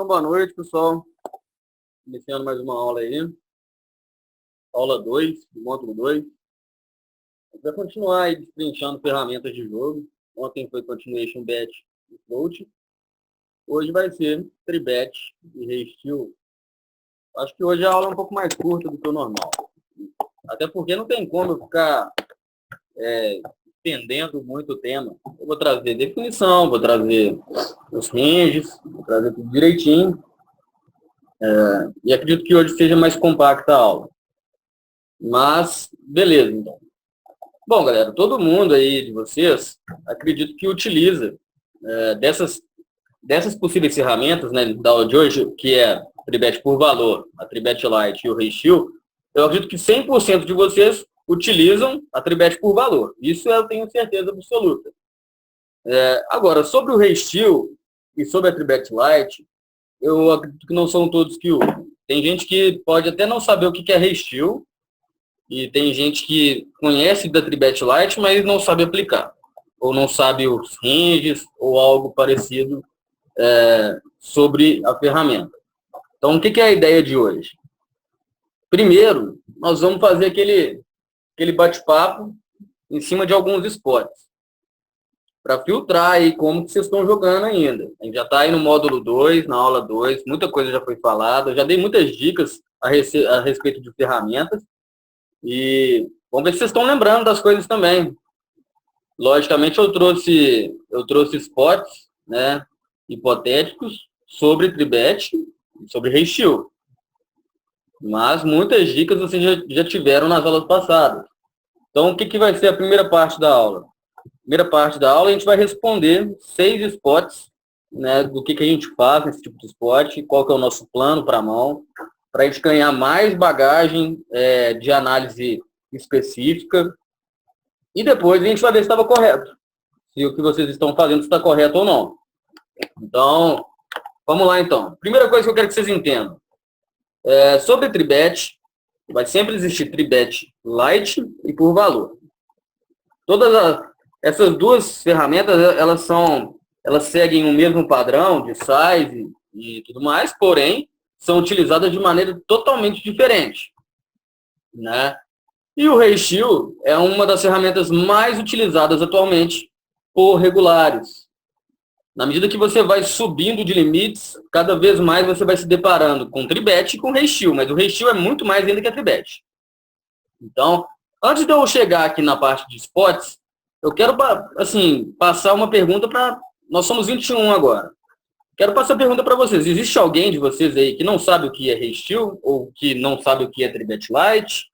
Então, boa noite, pessoal. Iniciando mais uma aula aí. Aula 2, do módulo 2. A gente vai continuar aí destrinchando ferramentas de jogo. Ontem foi Continuation Bet e Float. Hoje vai ser Tribet e Resteel. Acho que hoje a aula é um pouco mais curta do que o normal. Até porque não tem como eu ficar estendendo muito o tema. Eu vou trazer definição, vou trazer os ranges, vou trazer tudo direitinho. E acredito que hoje seja mais compacta a aula. Mas, beleza, então. Bom, galera, todo mundo aí de vocês, acredito que utiliza dessas possíveis ferramentas, né, da aula de hoje, que é a Tribet por valor, a Tribet Lite e o Resteel, eu acredito que 100% de vocês utilizam a Tribet por valor. Isso eu tenho certeza absoluta. Agora, sobre o Resteel e sobre a Tribet Lite, eu acredito que não são todos que usam. Tem gente que pode até não saber o que é Resteel, e tem gente que conhece da Tribet Lite, mas não sabe aplicar. Ou não sabe os ranges, ou algo parecido sobre a ferramenta. Então, o que é a ideia de hoje? Primeiro, nós vamos fazer aquele bate-papo em cima de alguns spots, para filtrar aí como que vocês estão jogando ainda. A gente já está aí no módulo 2, na aula 2, muita coisa já foi falada, eu já dei muitas dicas a respeito de ferramentas, e vamos ver se vocês estão lembrando das coisas também. Logicamente, eu trouxe spots, né, hipotéticos sobre Tribet, sobre Resteel. Mas muitas dicas vocês já tiveram nas aulas passadas. Então, o que vai ser a primeira parte da aula? Primeira parte da aula, a gente vai responder 6 spots, né, do que a gente faz nesse tipo de spot, qual que é o nosso plano para a mão, para a gente ganhar mais bagagem de análise específica, e depois a gente vai ver se estava correto, se o que vocês estão fazendo está correto ou não. Então, vamos lá então. Primeira coisa que eu quero que vocês entendam. Sobre Tribet, vai sempre existir Tribet Lite e por valor. Essas duas ferramentas, elas seguem o mesmo padrão de size e tudo mais, porém, são utilizadas de maneira totalmente diferente, né? E o Resteel é uma das ferramentas mais utilizadas atualmente por regulares. Na medida que você vai subindo de limites, cada vez mais você vai se deparando com Tribet e com Resteel, mas o Resteel é muito mais ainda que a Tribet. Então, antes de eu chegar aqui na parte de spots, eu quero passar uma pergunta para... Nós somos 21 agora. Quero passar a pergunta para vocês. Existe alguém de vocês aí que não sabe o que é Resteel ou que não sabe o que é Tribet Lite?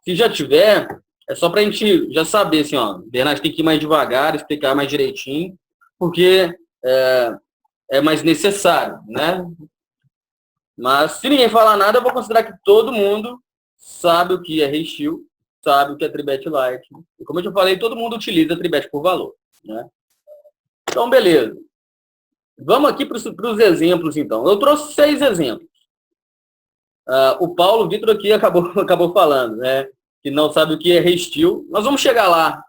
Se já tiver, é só para a gente já saber, assim, ó, Bernardo tem que ir mais devagar, explicar mais direitinho, porque é mais necessário, né? Mas se ninguém falar nada, eu vou considerar que todo mundo sabe o que é Resteel, sabe o que é Tribet Lite. E como eu já falei, todo mundo utiliza a Tribet por valor, né? Então, beleza. Vamos aqui para os exemplos, então. Eu trouxe 6 exemplos. O Paulo Vitor aqui acabou falando, né? Que não sabe o que é Resteel. Nós vamos chegar lá.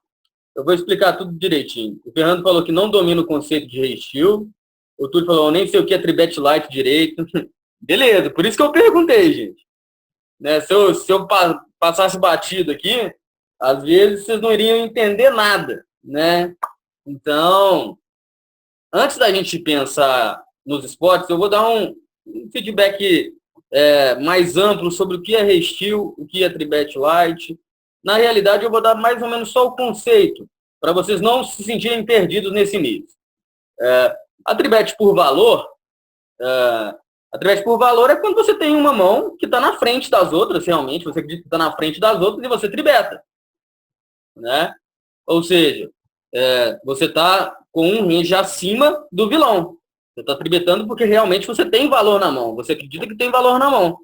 Eu vou explicar tudo direitinho. O Fernando falou que não domina o conceito de Resteel. O Túlio falou, nem sei o que é Tribet Lite direito. Beleza, por isso que eu perguntei, gente. Né? Se eu passasse batido aqui, às vezes vocês não iriam entender nada, né? Então, antes da gente pensar nos spots, eu vou dar um feedback mais amplo sobre o que é Resteel, o que é Tribet Lite. Na realidade, eu vou dar mais ou menos só o conceito, para vocês não se sentirem perdidos nesse início. A Tribet por valor, é quando você tem uma mão que está na frente das outras, realmente, você acredita que está na frente das outras e você tribeta, né? Ou seja, você está com um range acima do vilão. Você está tribetando porque realmente você tem valor na mão, você acredita que tem valor na mão.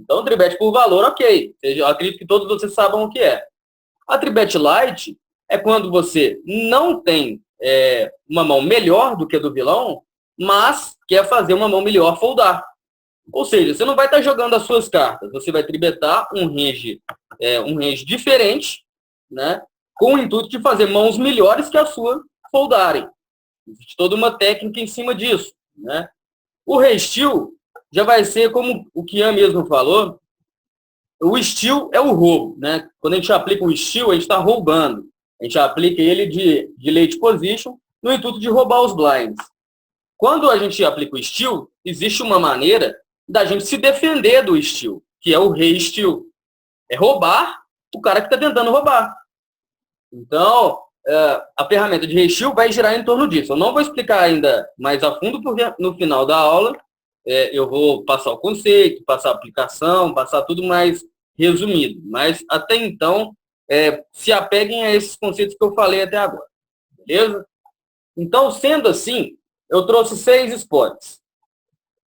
Então, Tribet por valor, ok. Eu acredito que todos vocês saibam o que é. A Tribet Lite é quando você não tem uma mão melhor do que a do vilão, mas quer fazer uma mão melhor foldar. Ou seja, você não vai estar jogando as suas cartas, você vai tribetar um range diferente, né, com o intuito de fazer mãos melhores que a sua foldarem. Existe toda uma técnica em cima disso, né? O restil já vai ser como o Kian mesmo falou, o steal é o roubo, né? Quando a gente aplica um steal, a gente está roubando. A gente aplica ele de late position no intuito de roubar os blinds. Quando a gente aplica o steal, existe uma maneira da gente se defender do steal, que é o re-steal. É roubar o cara que está tentando roubar. Então, a ferramenta de re-steal vai girar em torno disso. Eu não vou explicar ainda mais a fundo, porque no final da aula eu vou passar o conceito, passar a aplicação, passar tudo mais resumido. Mas, até então, se apeguem a esses conceitos que eu falei até agora. Beleza? Então, sendo assim, eu trouxe 6 spots.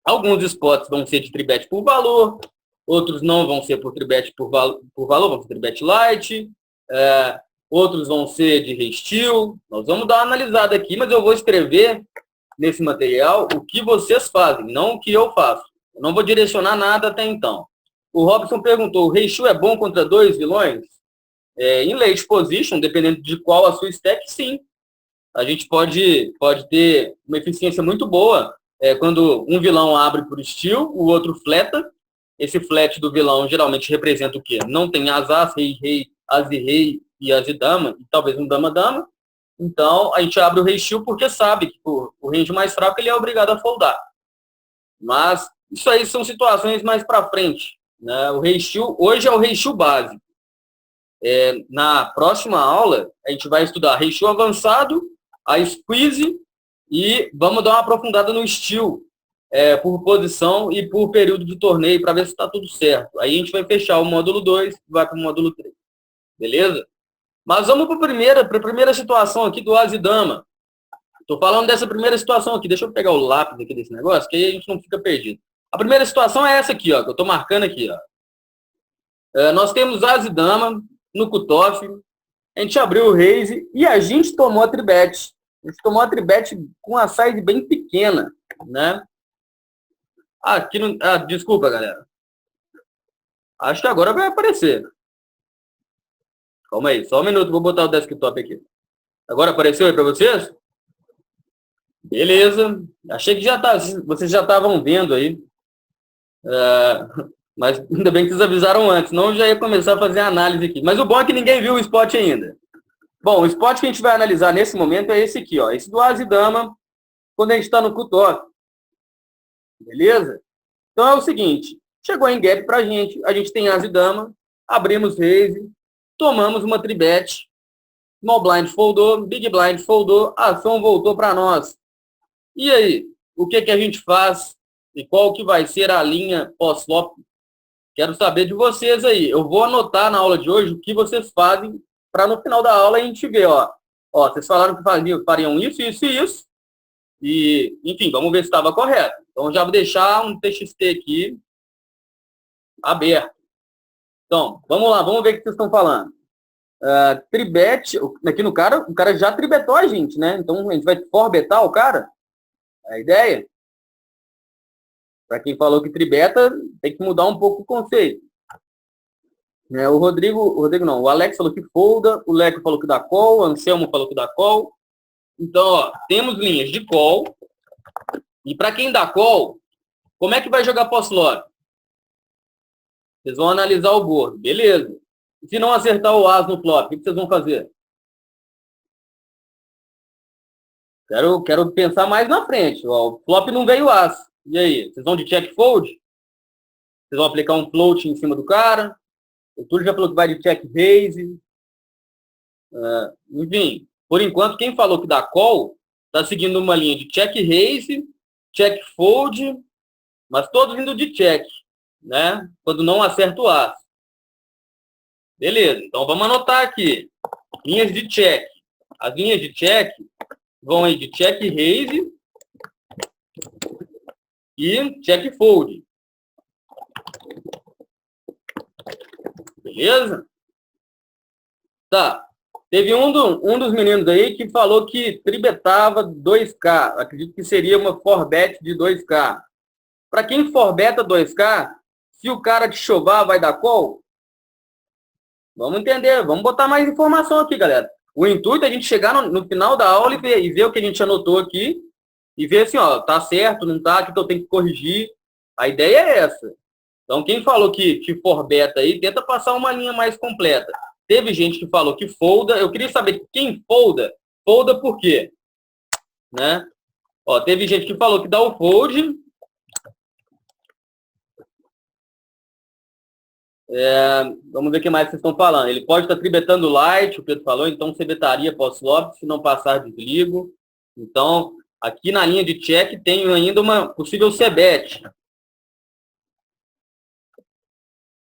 Alguns spots vão ser de tribet por valor, outros não vão ser por tribet por valor, vão ser tribet light, outros vão ser de restil. Nós vamos dar uma analisada aqui, mas eu vou escrever nesse material o que vocês fazem, não o que eu faço. Eu não vou direcionar nada até então. O Robson perguntou, o restil é bom contra 2 vilões? Em late position, dependendo de qual a sua stack, sim. A gente pode ter uma eficiência muito boa quando um vilão abre por steal, o outro fleta. Esse flat do vilão geralmente representa o quê? Não tem as, rei, rei, as e rei e as e dama, e talvez um dama-dama. Então, a gente abre o restil porque sabe que o range mais fraco ele é obrigado a foldar. Mas isso aí são situações mais para frente. Né? O restil, hoje é o restil básico. Na próxima aula, a gente vai estudar restil avançado, a squeeze e vamos dar uma aprofundada no steal, por posição e por período de torneio, para ver se está tudo certo. Aí a gente vai fechar o módulo 2 e vai para o módulo 3. Beleza? Mas vamos para a primeira situação aqui do as e dama. Estou falando dessa primeira situação aqui. Deixa eu pegar o lápis aqui desse negócio, que aí a gente não fica perdido. A primeira situação é essa aqui, ó, que eu estou marcando aqui. Ó. Nós temos as e dama no cutoff. A gente abriu o raise e a gente tomou a tribet. A gente tomou a tribet com uma size bem pequena, né? Aqui não... desculpa, galera. Acho que agora vai aparecer. Calma aí, só um minuto, vou botar o desktop aqui. Agora apareceu aí para vocês? Beleza. Achei que vocês já estavam vendo aí. Mas ainda bem que vocês avisaram antes, senão eu já ia começar a fazer a análise aqui. Mas o bom é que ninguém viu o spot ainda. Bom, o spot que a gente vai analisar nesse momento é esse aqui, ó. Esse do as e dama, quando a gente está no cutoff. Beleza? Então é o seguinte, chegou em gap pra gente, a gente tem as e dama, abrimos raise, tomamos uma tribet, small blind foldou, big blind foldou, a ação voltou para nós. E aí, o que a gente faz e qual que vai ser a linha pós-flop? Quero saber de vocês aí. Eu vou anotar na aula de hoje o que vocês fazem para no final da aula a gente ver, ó. Ó, vocês falaram que fariam isso, isso e isso. E, enfim, vamos ver se estava correto. Então, já vou deixar um TXT aqui aberto. Então, vamos lá, vamos ver o que vocês estão falando. Tribet, aqui no cara, o cara já tribetou a gente, né? Então, a gente vai forbetar o cara. É a ideia. Para quem falou que tribeta, tem que mudar um pouco o conceito. O Alex falou que folda, o Leco falou que dá call, o Anselmo falou que dá call. Então, ó, temos linhas de call. E para quem dá call, como é que vai jogar pós-flop? Vocês vão analisar o board. Beleza. E se não acertar o as no flop, o que vocês vão fazer? Quero pensar mais na frente. Ó, o flop não veio as. E aí? Vocês vão de check fold? Vocês vão aplicar um float em cima do cara? O Túlio já falou que vai de check raise. Enfim, por enquanto, quem falou que dá call está seguindo uma linha de check raise, check fold, mas todos indo de check, né? Quando não acerta o as. Beleza, então vamos anotar aqui. Linhas de check. As linhas de check vão aí de check raise e check fold. Beleza? Tá. Teve um dos meninos aí que falou que tribetava 2K. Acredito que seria uma forbet de 2K. Para quem forbeta 2K, se o cara te chovar, vai dar call? Vamos entender. Vamos botar mais informação aqui, galera. O intuito é a gente chegar no final da aula e ver o que a gente anotou aqui e ver assim, ó, tá certo, não tá, que eu tenho que corrigir. A ideia é essa. Então, quem falou que for beta aí, tenta passar uma linha mais completa. Teve gente que falou que folda. Eu queria saber quem folda. Folda por quê? Né? Ó, teve gente que falou que dá o fold. Vamos ver o que mais vocês estão falando. Ele pode estar tribetando light, o Pedro falou, então você betaria pós-flop, se não passar, desligo. Então, aqui na linha de check, tenho ainda uma possível C-bet.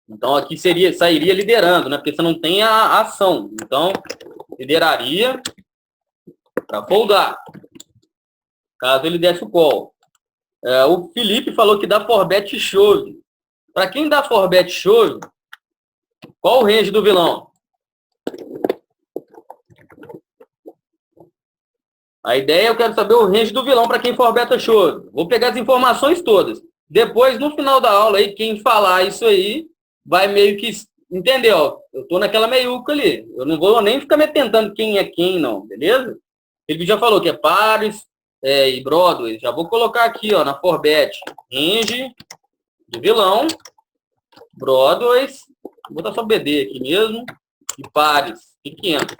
Então, aqui sairia liderando, né? Porque você não tem a ação. Então, lideraria para foldar, caso ele desse o call. O Felipe falou que dá for bet chove. Para quem dá for bet chove, qual o range do vilão? A ideia, eu quero saber o range do vilão para quem for beta chove. Vou pegar as informações todas. Depois, no final da aula, aí, quem falar isso aí, vai meio que entender, ó. Eu tô naquela meiuca ali. Eu não vou nem ficar me tentando quem é quem, não, beleza? Ele já falou que é pares e Broadway. Já vou colocar aqui, ó, na Forbet. Range do vilão, Broadway. Vou botar só BD aqui mesmo. E pares, pequenos.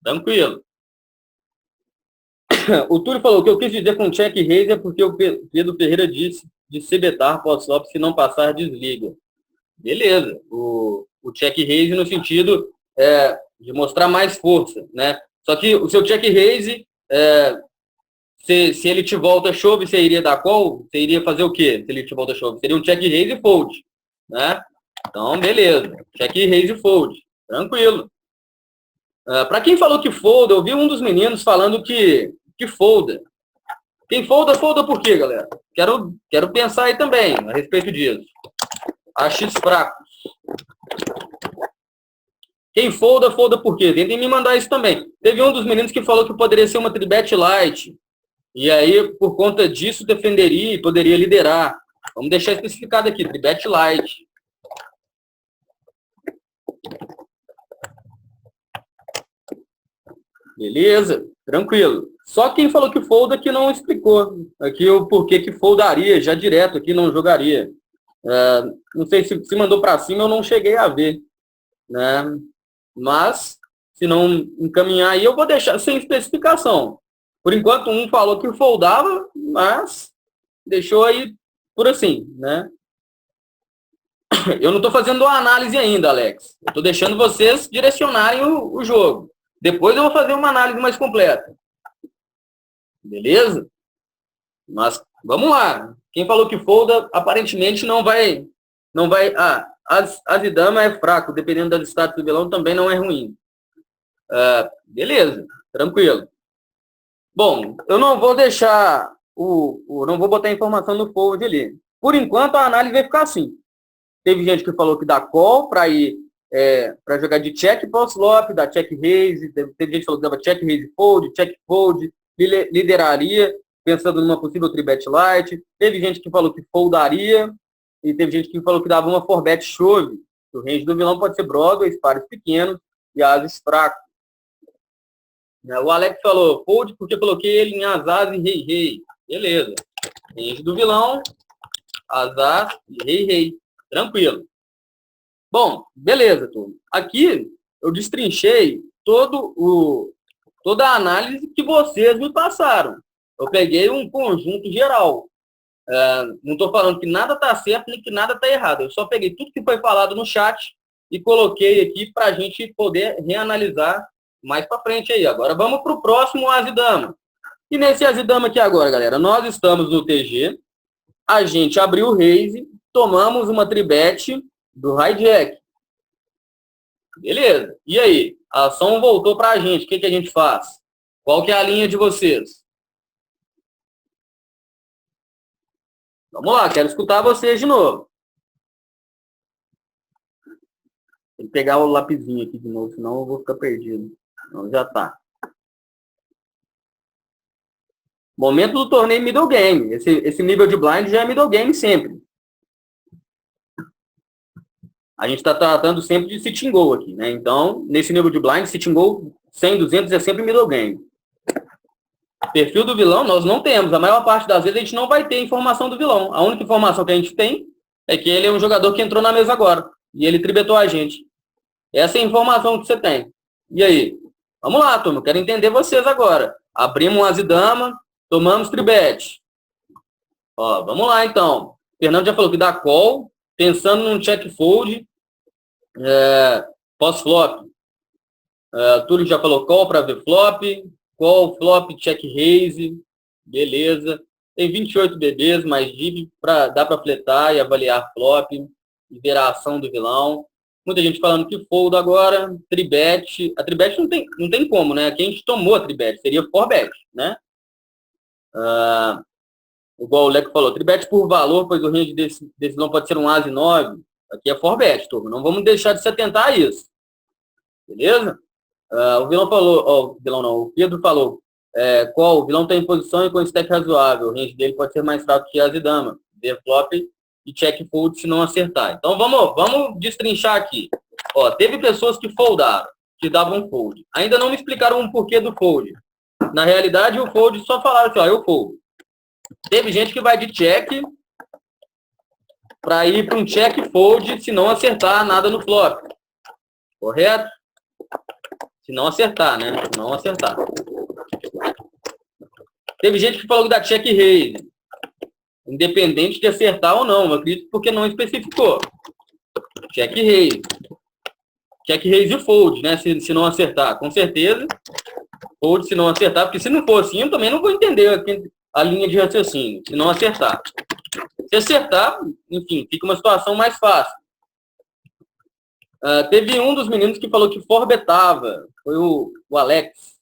Tranquilo. O Túlio falou que eu quis dizer com check raise é porque o Pedro Ferreira disse de se betar pós-flop, se não passar, desliga. Beleza. O check raise no sentido de mostrar mais força, né? Só que o seu check raise, se ele te volta chove, você iria dar call? Você iria fazer o quê se ele te volta chove? Seria um check raise e fold, né? Então, beleza. Check raise e fold. Tranquilo. Para quem falou que folda, eu vi um dos meninos falando que folda. Quem folda, folda por quê, galera? Quero pensar aí também a respeito disso. AX fracos. Quem folda, folda por quê? Tentem me mandar isso também. Teve um dos meninos que falou que poderia ser uma tribet light. E aí, por conta disso, defenderia e poderia liderar. Vamos deixar especificado aqui, tribet light. Beleza? Tranquilo. Só quem falou que folda que não explicou aqui o porquê que foldaria já direto aqui, não jogaria. Não sei se mandou para cima, eu não cheguei a ver, né? Mas, se não encaminhar aí, eu vou deixar sem especificação. Por enquanto, um falou que foldava, mas deixou aí por assim, né? Eu não estou fazendo uma análise ainda, Alex. Eu estou deixando vocês direcionarem o jogo. Depois eu vou fazer uma análise mais completa. Beleza? Mas vamos lá. Quem falou que folda, aparentemente não vai. As e dama é fraco, dependendo das status do vilão, também não é ruim. Beleza, tranquilo. Bom, eu não vou deixar não vou botar informação no fold ali. Por enquanto, a análise vai ficar assim. Teve gente que falou que dá call para ir para jogar de check post-flop, da check raise. Teve gente que falou que dava check raise fold, lideraria, pensando numa possível tribet light. Teve gente que falou que foldaria. E teve gente que falou que dava uma forbet chove. O range do vilão pode ser Broadway, pares pequenos e ases fracos. O Alex falou, fold porque coloquei ele em asas e rei. Beleza. Range do vilão, asas e rei. Tranquilo. Bom, beleza, turma. Aqui eu destrinchei toda a análise que vocês me passaram. Eu peguei um conjunto geral. Não estou falando que nada está certo nem que nada está errado. Eu só peguei tudo que foi falado no chat e coloquei aqui para a gente poder reanalisar mais para frente aí. Agora vamos para o próximo As e Dama. E nesse As e Dama aqui agora, galera, nós estamos no TG, a gente abriu o raise, tomamos uma tribet do hijack. Beleza. E aí? A ação voltou para a gente. O que a gente faz? Qual que é a linha de vocês? Vamos lá, quero escutar vocês de novo. Tem que pegar o lapisinho aqui de novo, senão eu vou ficar perdido. Não, já tá. Momento do torneio middle game. Esse nível de blind já é middle game sempre. A gente está tratando sempre de sitting goal aqui, né? Então, nesse nível de blind, sitting goal 100, 200 é sempre middle game. Perfil do vilão nós não temos. A maior parte das vezes a gente não vai ter informação do vilão. A única informação que a gente tem é que ele é um jogador que entrou na mesa agora. E ele tribetou a gente. Essa é a informação que você tem. E aí? Vamos lá, turma. Eu quero entender vocês agora. Abrimos um as e dama, tomamos tribete. Ó, vamos lá, então. Fernando já falou que dá call, pensando num check fold, pós-flop. Túlio já falou call para ver flop, call, flop, check raise, beleza. Tem 28 bebês, mais div, dá para fletar e avaliar flop, e ver a ação do vilão. Muita gente falando que fold agora, tribet. A tribet não tem como, né? Aqui a gente tomou a tribet, seria for bet, né? Igual o Leco falou, tribet por valor, pois o range desse vilão pode ser um as e 9. Aqui é for bet, turma. Não vamos deixar de se atentar a isso. Beleza? O vilão falou, o vilão não, o Pedro falou, qual o vilão tem posição e com stack razoável, o range dele pode ser mais fraco que as e dama, ver flop e check fold se não acertar. Então vamos destrinchar aqui. Ó, teve pessoas que foldaram, que davam fold. Ainda não me explicaram o porquê do fold. Na realidade, o fold só falaram assim, ó, eu fold. Teve gente que vai de check para ir para um check fold se não acertar nada no flop. Correto? Se não acertar, né? Se não acertar. Teve gente que falou que dá check raise. Independente de acertar ou não. Eu acredito porque não especificou. Check raise. Check raise e fold, né? Se não acertar. Com certeza. Fold se não acertar. Porque se não for assim, eu também não vou entender a linha de raciocínio. Se não acertar. Se acertar, enfim, fica uma situação mais fácil. Teve um dos meninos que falou que forbetava. Foi o Alex.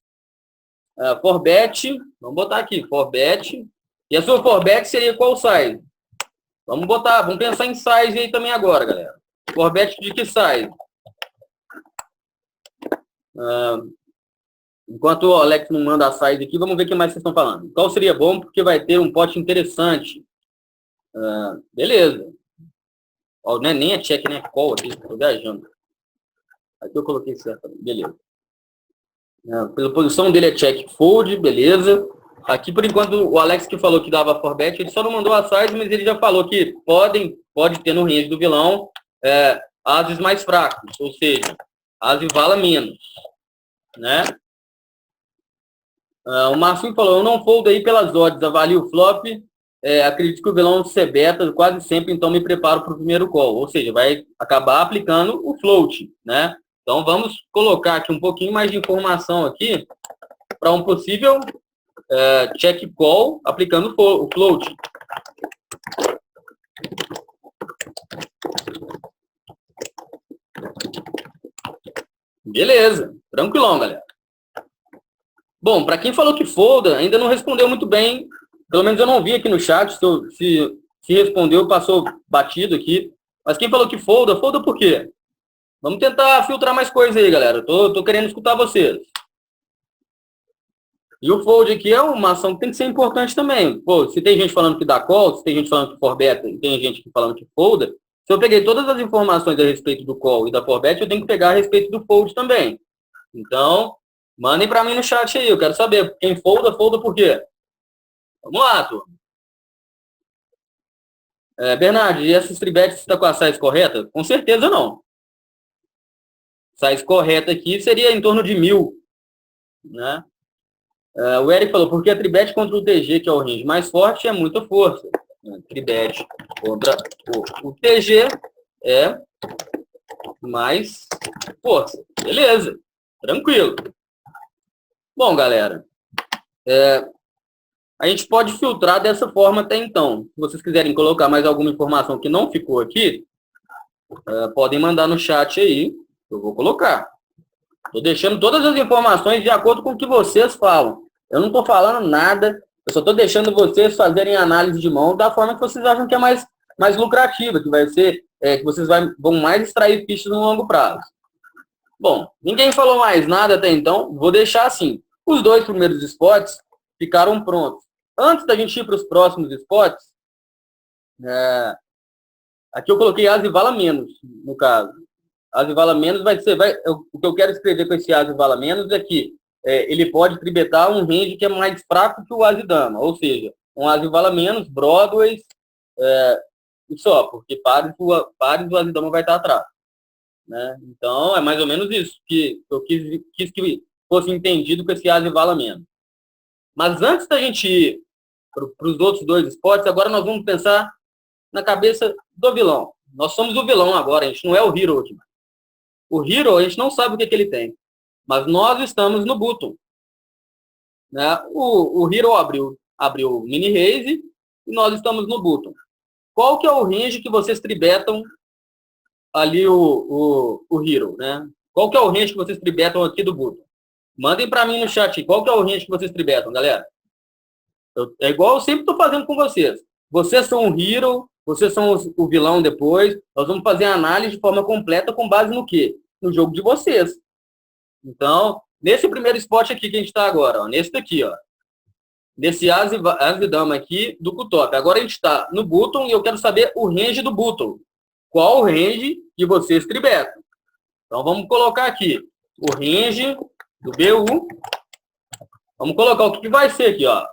Forbet. Vamos botar aqui. Forbet. E a sua forbet seria qual size? Vamos pensar em size aí também agora, galera. Forbet de que size? Enquanto o Alex não manda a size aqui, vamos ver o que mais vocês estão falando. Qual seria bom? Porque vai ter um pote interessante. Beleza. Nem é check, né? Call aqui. Estou viajando. Aqui eu coloquei certo. Beleza. Pela posição dele é check fold, beleza. Aqui, por enquanto, o Alex que falou que dava for bet, ele só não mandou a size, mas ele já falou que pode ter no range do vilão ases mais fracos, ou seja, ase vala menos, né? O Marcinho falou, eu não foldo aí pelas odds, avalio o flop, acredito que o vilão se beta quase sempre, então me preparo para o primeiro call, ou seja, vai acabar aplicando o float, né? Então, vamos colocar aqui um pouquinho mais de informação aqui para um possível check call aplicando o float. Beleza, tranquilão, galera. Bom, para quem falou que folda, ainda não respondeu muito bem. Pelo menos eu não vi aqui no chat. Se respondeu, passou batido aqui. Mas quem falou que folda por quê? Vamos tentar filtrar mais coisa aí, galera. Tô querendo escutar vocês. E o fold aqui é uma ação que tem que ser importante também. Pô, se tem gente falando que dá call, se tem gente falando que for bet, e tem gente falando que folda, se eu peguei todas as informações a respeito do call e da for bet, eu tenho que pegar a respeito do fold também. Então, mandem para mim no chat aí. Eu quero saber. Quem folda por quê? Vamos lá, turma. Bernardo, e essas tribets está com a size correta? Com certeza não. Size correta aqui seria em torno de 1.000, né? O Eric falou, porque a tribet contra o TG, que é o range mais forte, é muita força. Tribet contra o TG é mais força. Beleza, tranquilo. Bom, galera, a gente pode filtrar dessa forma até então. Se vocês quiserem colocar mais alguma informação que não ficou aqui, podem mandar no chat aí, eu vou colocar. Estou deixando todas as informações de acordo com o que vocês falam. Eu não estou falando nada, eu só estou deixando vocês fazerem análise de mão da forma que vocês acham que é mais lucrativa, que vai ser, que vocês vão mais extrair fichas no longo prazo. Bom, ninguém falou mais nada até então, vou deixar assim. Os 2 primeiros spots ficaram prontos. Antes da gente ir para os próximos spots, aqui eu coloquei as e vala menos, no caso. As e vala menos vai ser, o que eu quero escrever com esse as e vala menos é que ele pode tribetar um range que é mais fraco que o As e Dama, ou seja, um As e Vala menos, Broadway, e só, porque pares o As e Dama vai estar atrás. Né? Então, é mais ou menos isso que eu quis que fosse entendido com esse As e Vala menos. Mas antes da gente ir para os outros dois esportes, agora nós vamos pensar na cabeça do vilão. Nós somos o vilão agora, a gente não é o hero aqui. O hero, a gente não sabe o que ele tem. Mas nós estamos no button. Né? O hero abriu mini raise e nós estamos no button. Qual que é o range que vocês tribetam ali o hero, né? Qual que é o range que vocês tribetam aqui do button? Mandem para mim no chat. Qual que é o range que vocês tribetam, galera? É igual eu sempre estou fazendo com vocês. Vocês são o hero, vocês são o vilão depois. Nós vamos fazer a análise de forma completa com base no quê? No jogo de vocês. Então, nesse primeiro spot aqui que a gente está agora, ó, nesse daqui, ó, nesse As e Dama aqui do Cutop. Agora a gente está no button e eu quero saber o range do button. Qual o range que vocês tribetam? Então, vamos colocar aqui o range do BU. Vamos colocar o que vai ser aqui, ó.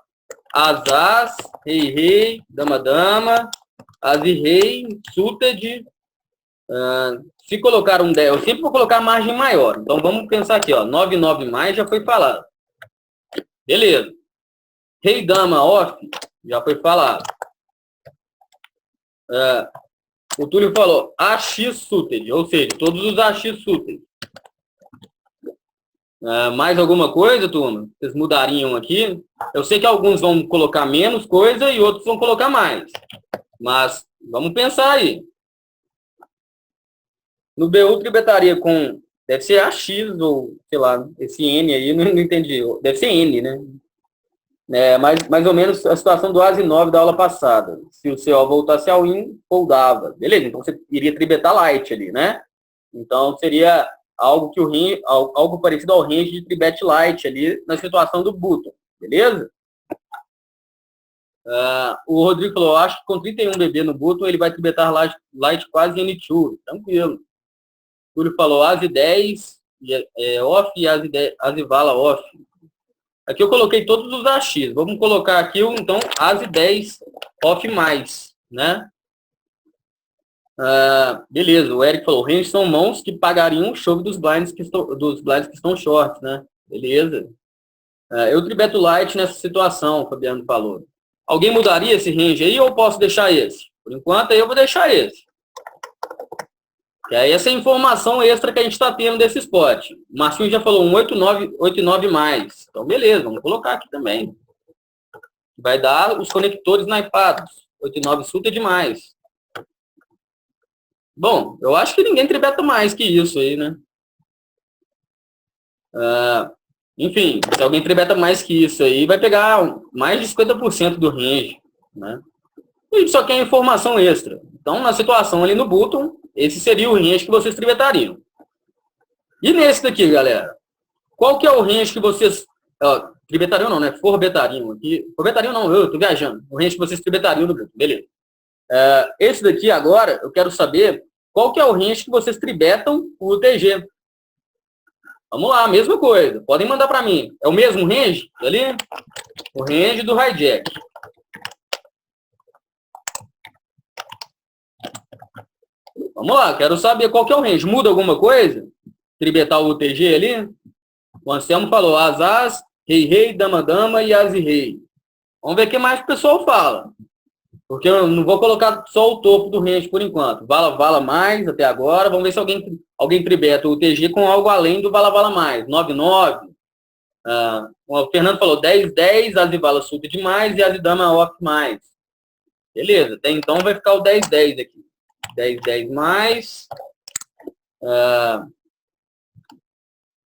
As, rei, dama, as e rei, suited. Se colocar um 10, eu sempre vou colocar a margem maior. Então, vamos pensar aqui, ó. 9, 9 mais, já foi falado. Beleza. Rei, dama, off, já foi falado. O Túlio falou AX suited, ou seja, todos os AX suited. Mais alguma coisa, turma? Vocês mudariam aqui? Eu sei que alguns vão colocar menos coisa e outros vão colocar mais. Mas vamos pensar aí. No BU tribetaria com... Deve ser AX ou, sei lá, esse N aí, não entendi. Deve ser N, né? Mais ou menos a situação do As e 9 da aula passada. Se o CO voltasse ao IN, foldava. Beleza, então você iria tribetar light ali, né? Então seria algo algo parecido ao range de tribet light ali na situação do button. Beleza? O Rodrigo falou, acho que com 31 BB no button ele vai tribetar light quase N2. Tranquilo. O Túlio falou As e 10 off e As e Vala off. Aqui eu coloquei todos os AX. Vamos colocar aqui, então, As e 10 off mais, né? Beleza, o Eric falou, range são mãos que pagariam o chove dos blinds que estão short, né? Beleza. Eu tribeto light nessa situação, o Fabiano falou. Alguém mudaria esse range aí ou eu posso deixar esse? Por enquanto, aí eu vou deixar esse. E aí essa é a informação extra que a gente está tendo desse spot. O Marcinho já falou um 8,9 mais. Então, beleza, vamos colocar aqui também. Vai dar os conectores naipados. 8,9 suta demais. Bom, eu acho que ninguém tribeta mais que isso aí, né? Enfim, se alguém tribeta mais que isso aí, vai pegar mais de 50% do range, né? E só quer informação extra. Então, na situação ali no button, esse seria o range que vocês tribetariam. E nesse daqui, galera, qual que é o range que vocês tribetariam não, né? Forbetariam aqui. Forbetariam não, eu tô viajando. O range que vocês tribetariam no button, beleza. Esse daqui agora, eu quero saber qual que é o range que vocês tribetam o UTG. Vamos lá, mesma coisa. Podem mandar para mim. É o mesmo range ali? O range do hijack. Vamos lá, quero saber qual que é o range. Muda alguma coisa? Tribetar o UTG ali? O Anselmo falou As, rei, dama e As e rei. Vamos ver o que mais o pessoal fala. Porque eu não vou colocar só o topo do range por enquanto. Vala mais até agora. Vamos ver se alguém tribeta o UTG com algo além do vala mais. 9,9. O Fernando falou 10,10, As e Vala suta demais e As e Dama off mais. Beleza, até então vai ficar o 10,10 aqui. 10 mais.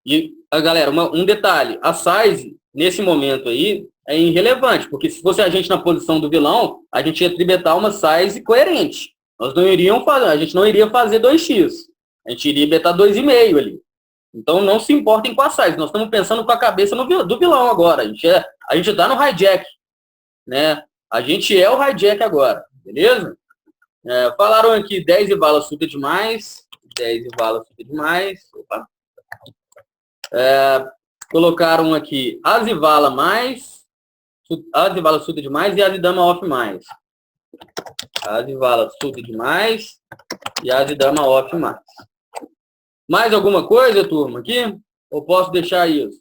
E, galera, um detalhe. A size, nesse momento aí, é irrelevante, porque se fosse a gente na posição do vilão, a gente ia tribetar uma size coerente. A gente não iria fazer 2x. A gente iria betar 2,5 ali. Então, não se importem com a size. Nós estamos pensando com a cabeça do vilão agora. A gente está no hijack. Né? A gente é o hijack agora. Beleza? Falaram aqui 10 e Vala suta demais. 10 e Vala suta demais. Opa. colocaram aqui as e vala mais, as e vala suited mais e as e dama off mais. As e vala suited mais e as e dama off mais. Mais alguma coisa, turma, aqui? Ou posso deixar isso?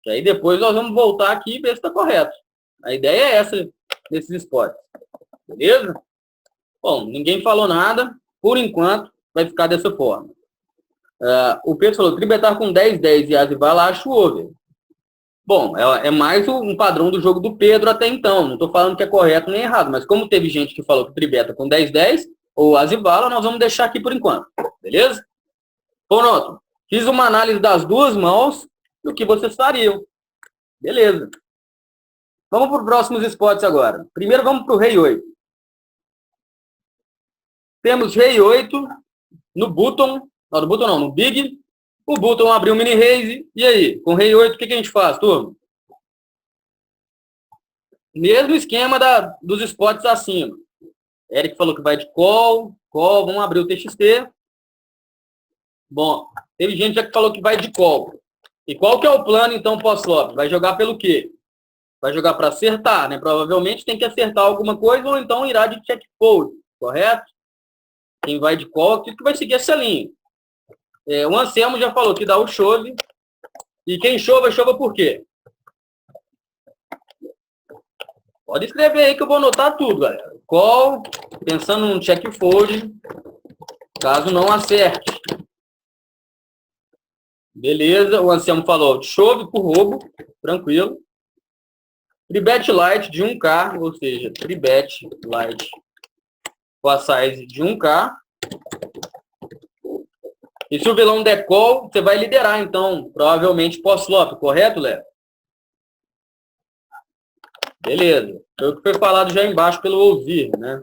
Que aí depois nós vamos voltar aqui e ver se está correto. A ideia é essa desses spots. Beleza? Bom, ninguém falou nada. Por enquanto, vai ficar dessa forma. O Pedro falou, tribetar com 10, 10 e as e vala, acho over. Bom, é mais um padrão do jogo do Pedro até então. Não estou falando que é correto nem errado, mas como teve gente que falou que tribeta com 10, 10 ou as e vala, nós vamos deixar aqui por enquanto. Beleza? Pronto. Fiz uma análise das duas mãos do que vocês fariam. Beleza. Vamos para os próximos spots agora. Primeiro vamos para o rei 8. Temos rei 8 no button. Não, no button não, no big. O button abriu o mini raise. E aí? Com rei 8, o que a gente faz, turma? Mesmo esquema dos spots acima. Eric falou que vai de call. Call, vamos abrir o TXT. Bom, teve gente já que falou que vai de call. E qual que é o plano, então, pós-flop? Vai jogar pelo quê? Vai jogar para acertar, né? Provavelmente tem que acertar alguma coisa ou então irá de check fold, correto? Quem vai de call, aqui que vai seguir essa linha. O Anselmo já falou que dá o chove. E quem chova, chova por quê? Pode escrever aí que eu vou anotar tudo, galera. Call, pensando num check fold, caso não acerte. Beleza, o Anselmo falou, chove por roubo, tranquilo. Tribet light de 1K, ou seja, tribet light com a size de 1K. E se o vilão der call, você vai liderar, então, provavelmente pós-flop, correto, Léo? Beleza. Foi o que foi falado já embaixo pelo ouvir, né?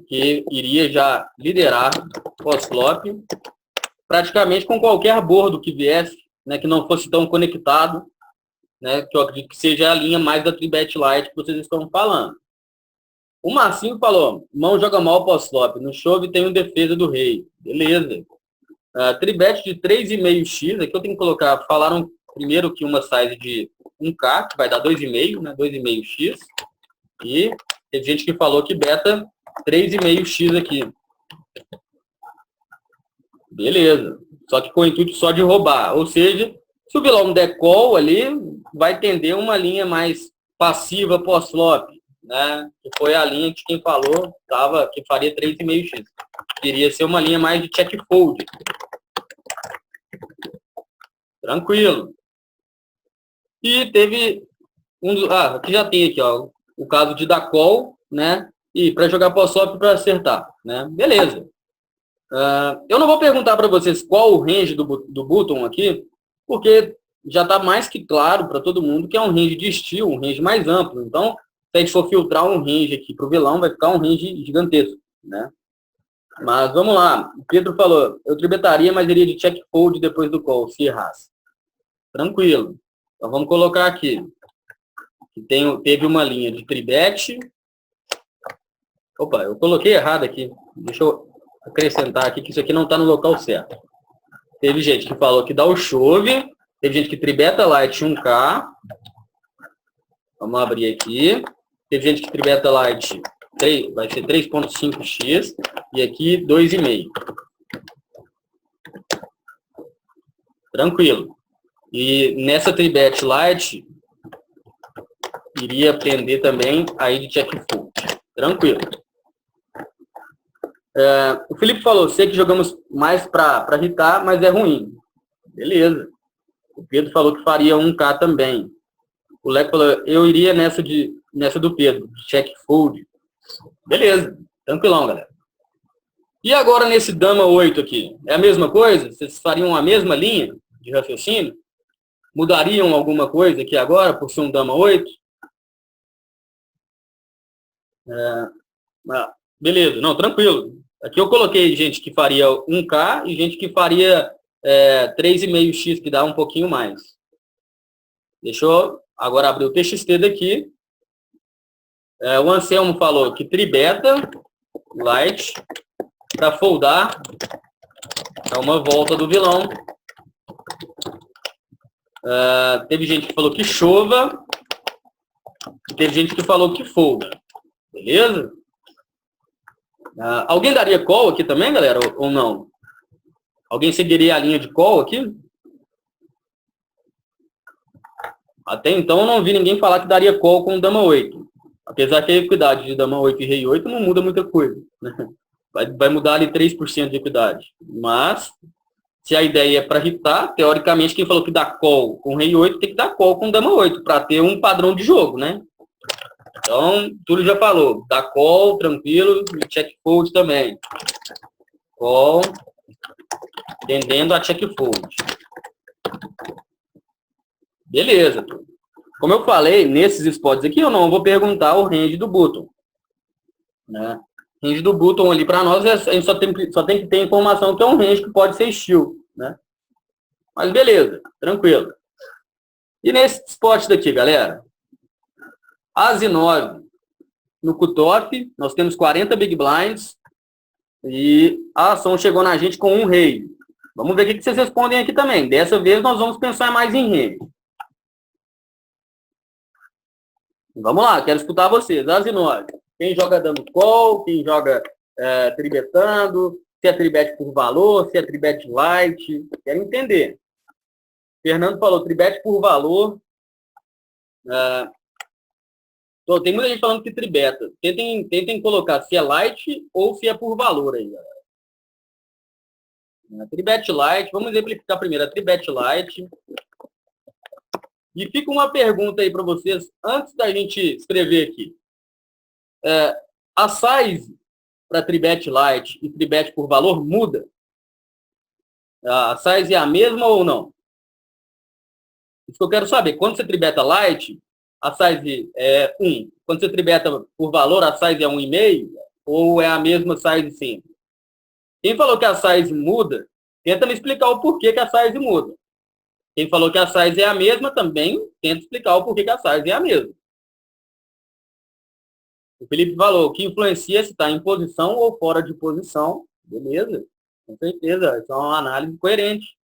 Que iria já liderar pós-flop, praticamente com qualquer bordo que viesse, né, que não fosse tão conectado, né, que eu acredito que seja a linha mais da tribet light que vocês estão falando. O Marcinho falou, mão joga mal pós-flop, no chove tem um defesa do rei. Beleza. Tribet de 3,5x, aqui eu tenho que colocar, falaram primeiro que uma size de 1K, que vai dar 2,5, né, 2,5x, e tem gente que falou que beta 3,5x aqui. Beleza. Só que com o intuito só de roubar, ou seja, se o vilão der call ali, vai tender uma linha mais passiva pós-flop, né? Que foi a linha que quem falou que faria 3,5x. Queria ser uma linha mais de check fold. Tranquilo. E teve aqui já tem aqui, ó, o caso de dar call, né? E para jogar pós-flop para acertar, né? Beleza. Eu não vou perguntar para vocês qual o range do button aqui, porque já está mais que claro para todo mundo que é um range de estilo, um range mais amplo. Então, se a gente for filtrar um range aqui para o vilão, vai ficar um range gigantesco, né? Mas vamos lá. O Pedro falou, eu tribetaria, mas iria de check fold depois do call, se errasse. Tranquilo. Então vamos colocar aqui. Teve uma linha de tribet. Opa, eu coloquei errado aqui. Deixa eu acrescentar aqui que isso aqui não está no local certo. Teve gente que falou que dá o chove. Teve gente que tribeta light 1K. Vamos abrir aqui. Teve gente que tribeta light vai ser 3,5x. E aqui 2,5. Tranquilo. E nessa tribet light, iria aprender também aí de check fold. Tranquilo. O Felipe falou, sei que jogamos mais para hitar, mas é ruim. Beleza. O Pedro falou que faria 1K também. O Leco falou, eu iria nessa do Pedro, de check fold. Beleza. Tranquilão, galera. E agora nesse dama 8 aqui? É a mesma coisa? Vocês fariam a mesma linha de raciocínio? Mudariam alguma coisa aqui agora, por ser um dama 8? Beleza, não, tranquilo. Aqui eu coloquei gente que faria 1K e gente que faria 3,5x, que dá um pouquinho mais. Deixa eu agora abrir o TXT daqui. O Anselmo falou que tribeta light para foldar uma volta do vilão Teve gente que falou que chova. Teve gente que falou que folga. Beleza? Alguém daria call aqui também, galera? Ou não? Alguém seguiria a linha de call aqui? Até então eu não vi ninguém falar que daria call com dama 8. Apesar que a equidade de dama 8 e rei 8 não muda muita coisa. Né? Vai mudar ali 3% de equidade. Mas, se a ideia é para hitar, teoricamente quem falou que dá call com rei 8 tem que dar call com dama 8, para ter um padrão de jogo, né? Então, Túlio já falou. Dá call, tranquilo, e check fold também. Call, tendendo a check fold. Beleza. Como eu falei, nesses spots aqui, eu não vou perguntar o range do button. Né? O range do button ali para nós, a gente só tem que ter informação que é um range que pode ser steal. Né? Mas beleza, tranquilo. E nesse spot daqui, galera, As e 9 no cutoff, nós temos 40 big blinds e a ação chegou na gente com um rei. Vamos ver o que vocês respondem aqui também. Dessa vez nós vamos pensar mais em rei. Vamos lá, quero escutar vocês. As e 9. Quem joga dando call, quem joga tribetando, se é tribet por valor, se é tribet light. Quero entender. Fernando falou tribet por valor. Tem muita gente falando que tribeta. Tentem colocar se é light ou se é por valor aí, galera. Tribet light, vamos exemplificar primeiro a tribet light. E fica uma pergunta aí para vocês, antes da gente escrever aqui. A size para tribet light e tribet por valor muda? A size é a mesma ou não? Isso que eu quero saber. Quando você tribeta light, a size é 1. Quando você tribeta por valor, a size é 1,5? Ou é a mesma size sempre? Quem falou que a size muda, tenta me explicar o porquê que a size muda. Quem falou que a size é a mesma, também tenta explicar o porquê que a size é a mesma. O Felipe falou que influencia se está em posição ou fora de posição. Beleza, com certeza. Isso é uma análise coerente.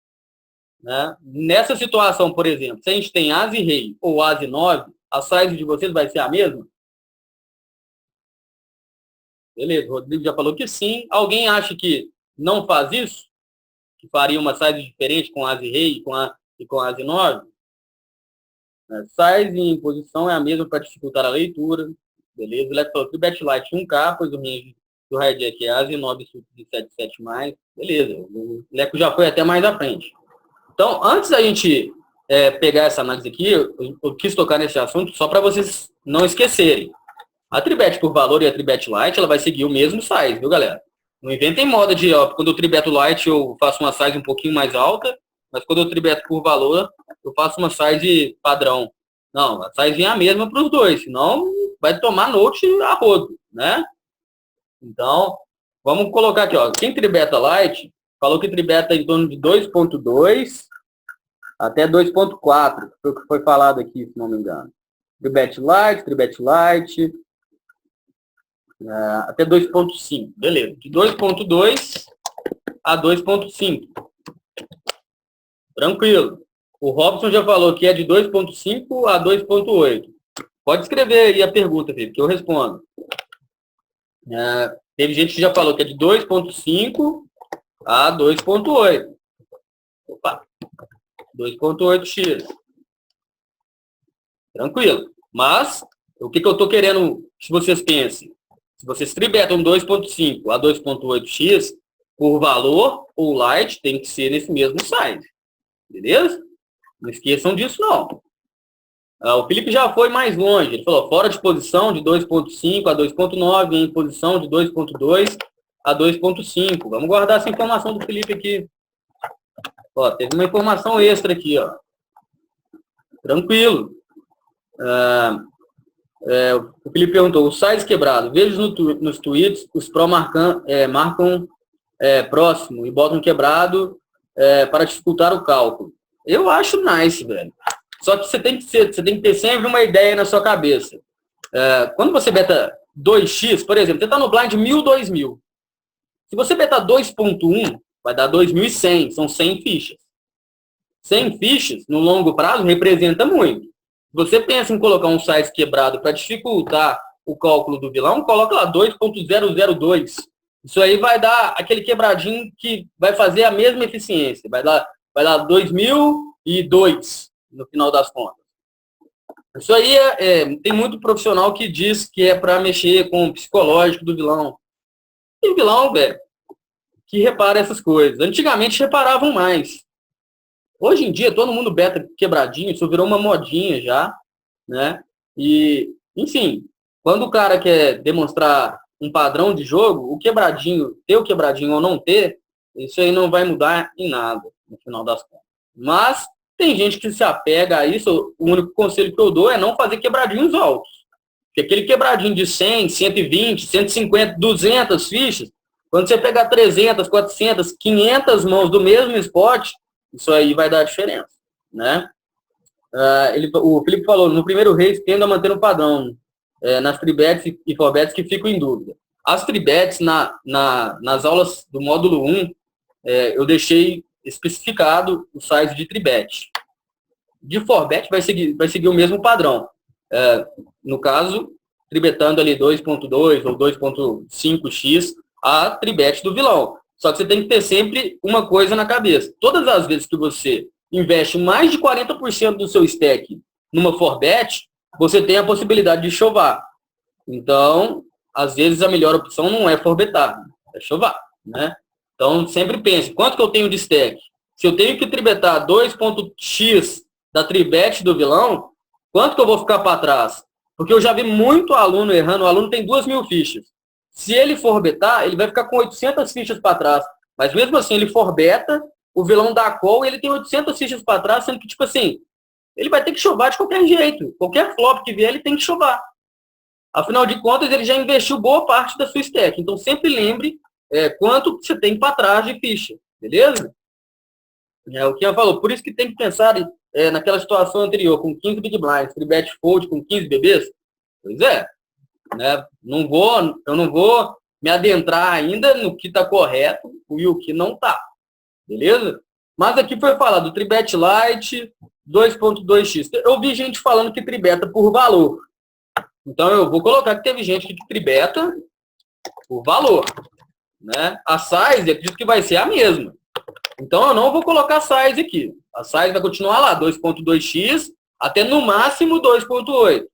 Né? Nessa situação, por exemplo, se a gente tem As e Rei ou As e 9, a size de vocês vai ser a mesma? Beleza, o Rodrigo já falou que sim. Alguém acha que não faz isso? Que faria uma size diferente com As e Rei e com As e 9? Size em posição é a mesma para dificultar a leitura. Beleza, o Leco falou que o Betlight 1K, pois o range do Red aqui é As e 9 de 7,7 mais. Beleza, o Leco já foi até mais à frente. Então, antes da gente pegar essa análise aqui, eu quis tocar nesse assunto só para vocês não esquecerem. A tribet por valor e a tribet light, ela vai seguir o mesmo size, viu, galera? Não inventem moda de, quando eu tribeto light, eu faço uma size um pouquinho mais alta, mas quando eu tribeto por valor, eu faço uma size padrão. Não, a size é a mesma para os dois, senão vai tomar note a rodo, né? Então, vamos colocar aqui, ó. Quem tribeta light, falou que tribeta em torno de 2,2 até 2,4, foi o que foi falado aqui, se não me engano. Tribet light, até 2,5, beleza. De 2,2 a 2,5. Tranquilo. O Robson já falou que é de 2,5 a 2,8. Pode escrever aí a pergunta, Felipe, que eu respondo. Teve gente que já falou que é de 2,5 a 2,8. Opa, 2,8x. Tranquilo. Mas, o que eu estou querendo que vocês pensem? Se vocês tribetam 2,5 a 2,8x, por valor, o light tem que ser nesse mesmo size. Beleza? Não esqueçam disso, não. O Felipe já foi mais longe. Ele falou, fora de posição de 2,5 a 2,9, em posição de 2,2 a 2,5. Vamos guardar essa informação do Felipe aqui. Ó, teve uma informação extra aqui, ó. Tranquilo. O Felipe perguntou, o size quebrado. Vejo nos tweets, os pro marcam próximo e botam quebrado para dificultar o cálculo. Eu acho nice, velho. Só que você tem que ter sempre uma ideia na sua cabeça. Quando você beta 2x, por exemplo, você está no blind 1.000, 2.000. Se você betar 2.1, vai dar 2.100, são 100 fichas. 100 fichas, no longo prazo, representa muito. Você pensa em colocar um size quebrado para dificultar o cálculo do vilão, coloca lá 2.002. Isso aí vai dar aquele quebradinho que vai fazer a mesma eficiência. Vai dar 2002 no final das contas. Isso aí tem muito profissional que diz que é para mexer com o psicológico do vilão. Tem vilão, velho, que repara essas coisas. Antigamente reparavam mais. Hoje em dia, todo mundo beta quebradinho, isso virou uma modinha já, né? E, enfim, quando o cara quer demonstrar um padrão de jogo, o quebradinho, ter o quebradinho ou não ter, isso aí não vai mudar em nada, no final das contas. Mas tem gente que se apega a isso, o único conselho que eu dou é não fazer quebradinhos altos. Porque aquele quebradinho de 100, 120, 150, 200 fichas, quando você pegar 300, 400, 500 mãos do mesmo spot, isso aí vai dar diferença, né? O Felipe falou, no primeiro race tendo a manter um padrão nas tribets e forbets que ficam em dúvida. As tribets nas aulas do módulo 1, eu deixei especificado o size de tribet. De forbet vai seguir o mesmo padrão. No caso, tribetando ali 2.2 ou 2.5x a tribet do vilão. Só que você tem que ter sempre uma coisa na cabeça. Todas as vezes que você investe mais de 40% do seu stack numa forbet, você tem a possibilidade de chovar. Então, às vezes a melhor opção não é forbetar, é chovar, né? Então, sempre pense, quanto que eu tenho de stack? Se eu tenho que tribetar 2.x da tribet do vilão, quanto que eu vou ficar para trás? Porque eu já vi muito aluno errando, o aluno tem 2.000 fichas. Se ele forbetar, ele vai ficar com 800 fichas para trás. Mas mesmo assim, ele forbeta, o vilão dá call e ele tem 800 fichas para trás, sendo que, tipo assim, ele vai ter que chovar de qualquer jeito. Qualquer flop que vier, ele tem que chovar. Afinal de contas, ele já investiu boa parte da sua stack. Então, sempre lembre quanto você tem para trás de ficha. Beleza? O Kian falou, por isso que tem que pensar naquela situação anterior, com 15 big blinds, tribet fold com 15 bebês. Pois é. Né? Eu não vou me adentrar ainda no que está correto e o que não está. Beleza? Mas aqui foi falado do tribet light 2.2x. Eu vi gente falando que tribeta por valor. Então eu vou colocar que teve gente que tribeta por valor. Né? A size, eu acredito que vai ser a mesma. Então eu não vou colocar a size aqui. A size vai continuar lá, 2.2x até no máximo 2.8.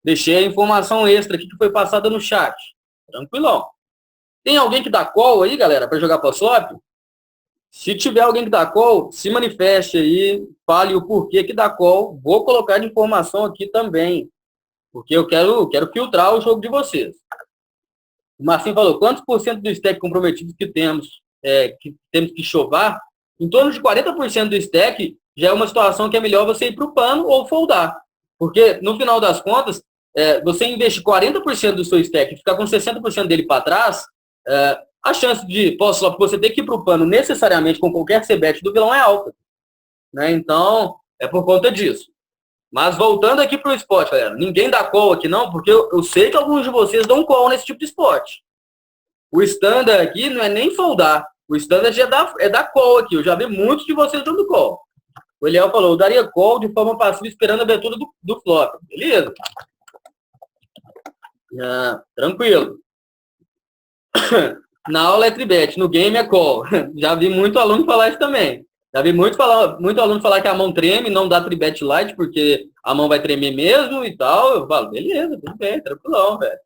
Deixei a informação extra aqui que foi passada no chat. Tranquilão. Tem alguém que dá call aí, galera, para jogar POSOP? Se tiver alguém que dá call, se manifeste aí, fale o porquê que dá call. Vou colocar de informação aqui também, porque eu quero filtrar o jogo de vocês. O Marcinho falou, quantos por cento do stack comprometido que temos que chovar? Em torno de 40% do stack já é uma situação que é melhor você ir para o pano ou foldar. Porque, no final das contas, você investe 40% do seu stack e ficar com 60% dele para trás, a chance de pós-flop você ter que ir para o pano necessariamente com qualquer c-bet do vilão é alta. Né? Então, é por conta disso. Mas voltando aqui para o spot, galera, ninguém dá call aqui não, porque eu sei que alguns de vocês dão call nesse tipo de spot. O standard aqui não é nem foldar. O standard é dar call aqui. Eu já vi muitos de vocês dando call. O Eliel falou, eu daria call de forma passiva esperando a abertura do flop. Beleza? Tranquilo. Na aula é tribet, no game é call. Já vi muito aluno falar isso também. Já vi muito aluno falar que a mão treme, não dá tribet light, porque a mão vai tremer mesmo e tal. Eu falo, beleza, tudo bem, tranquilão, velho.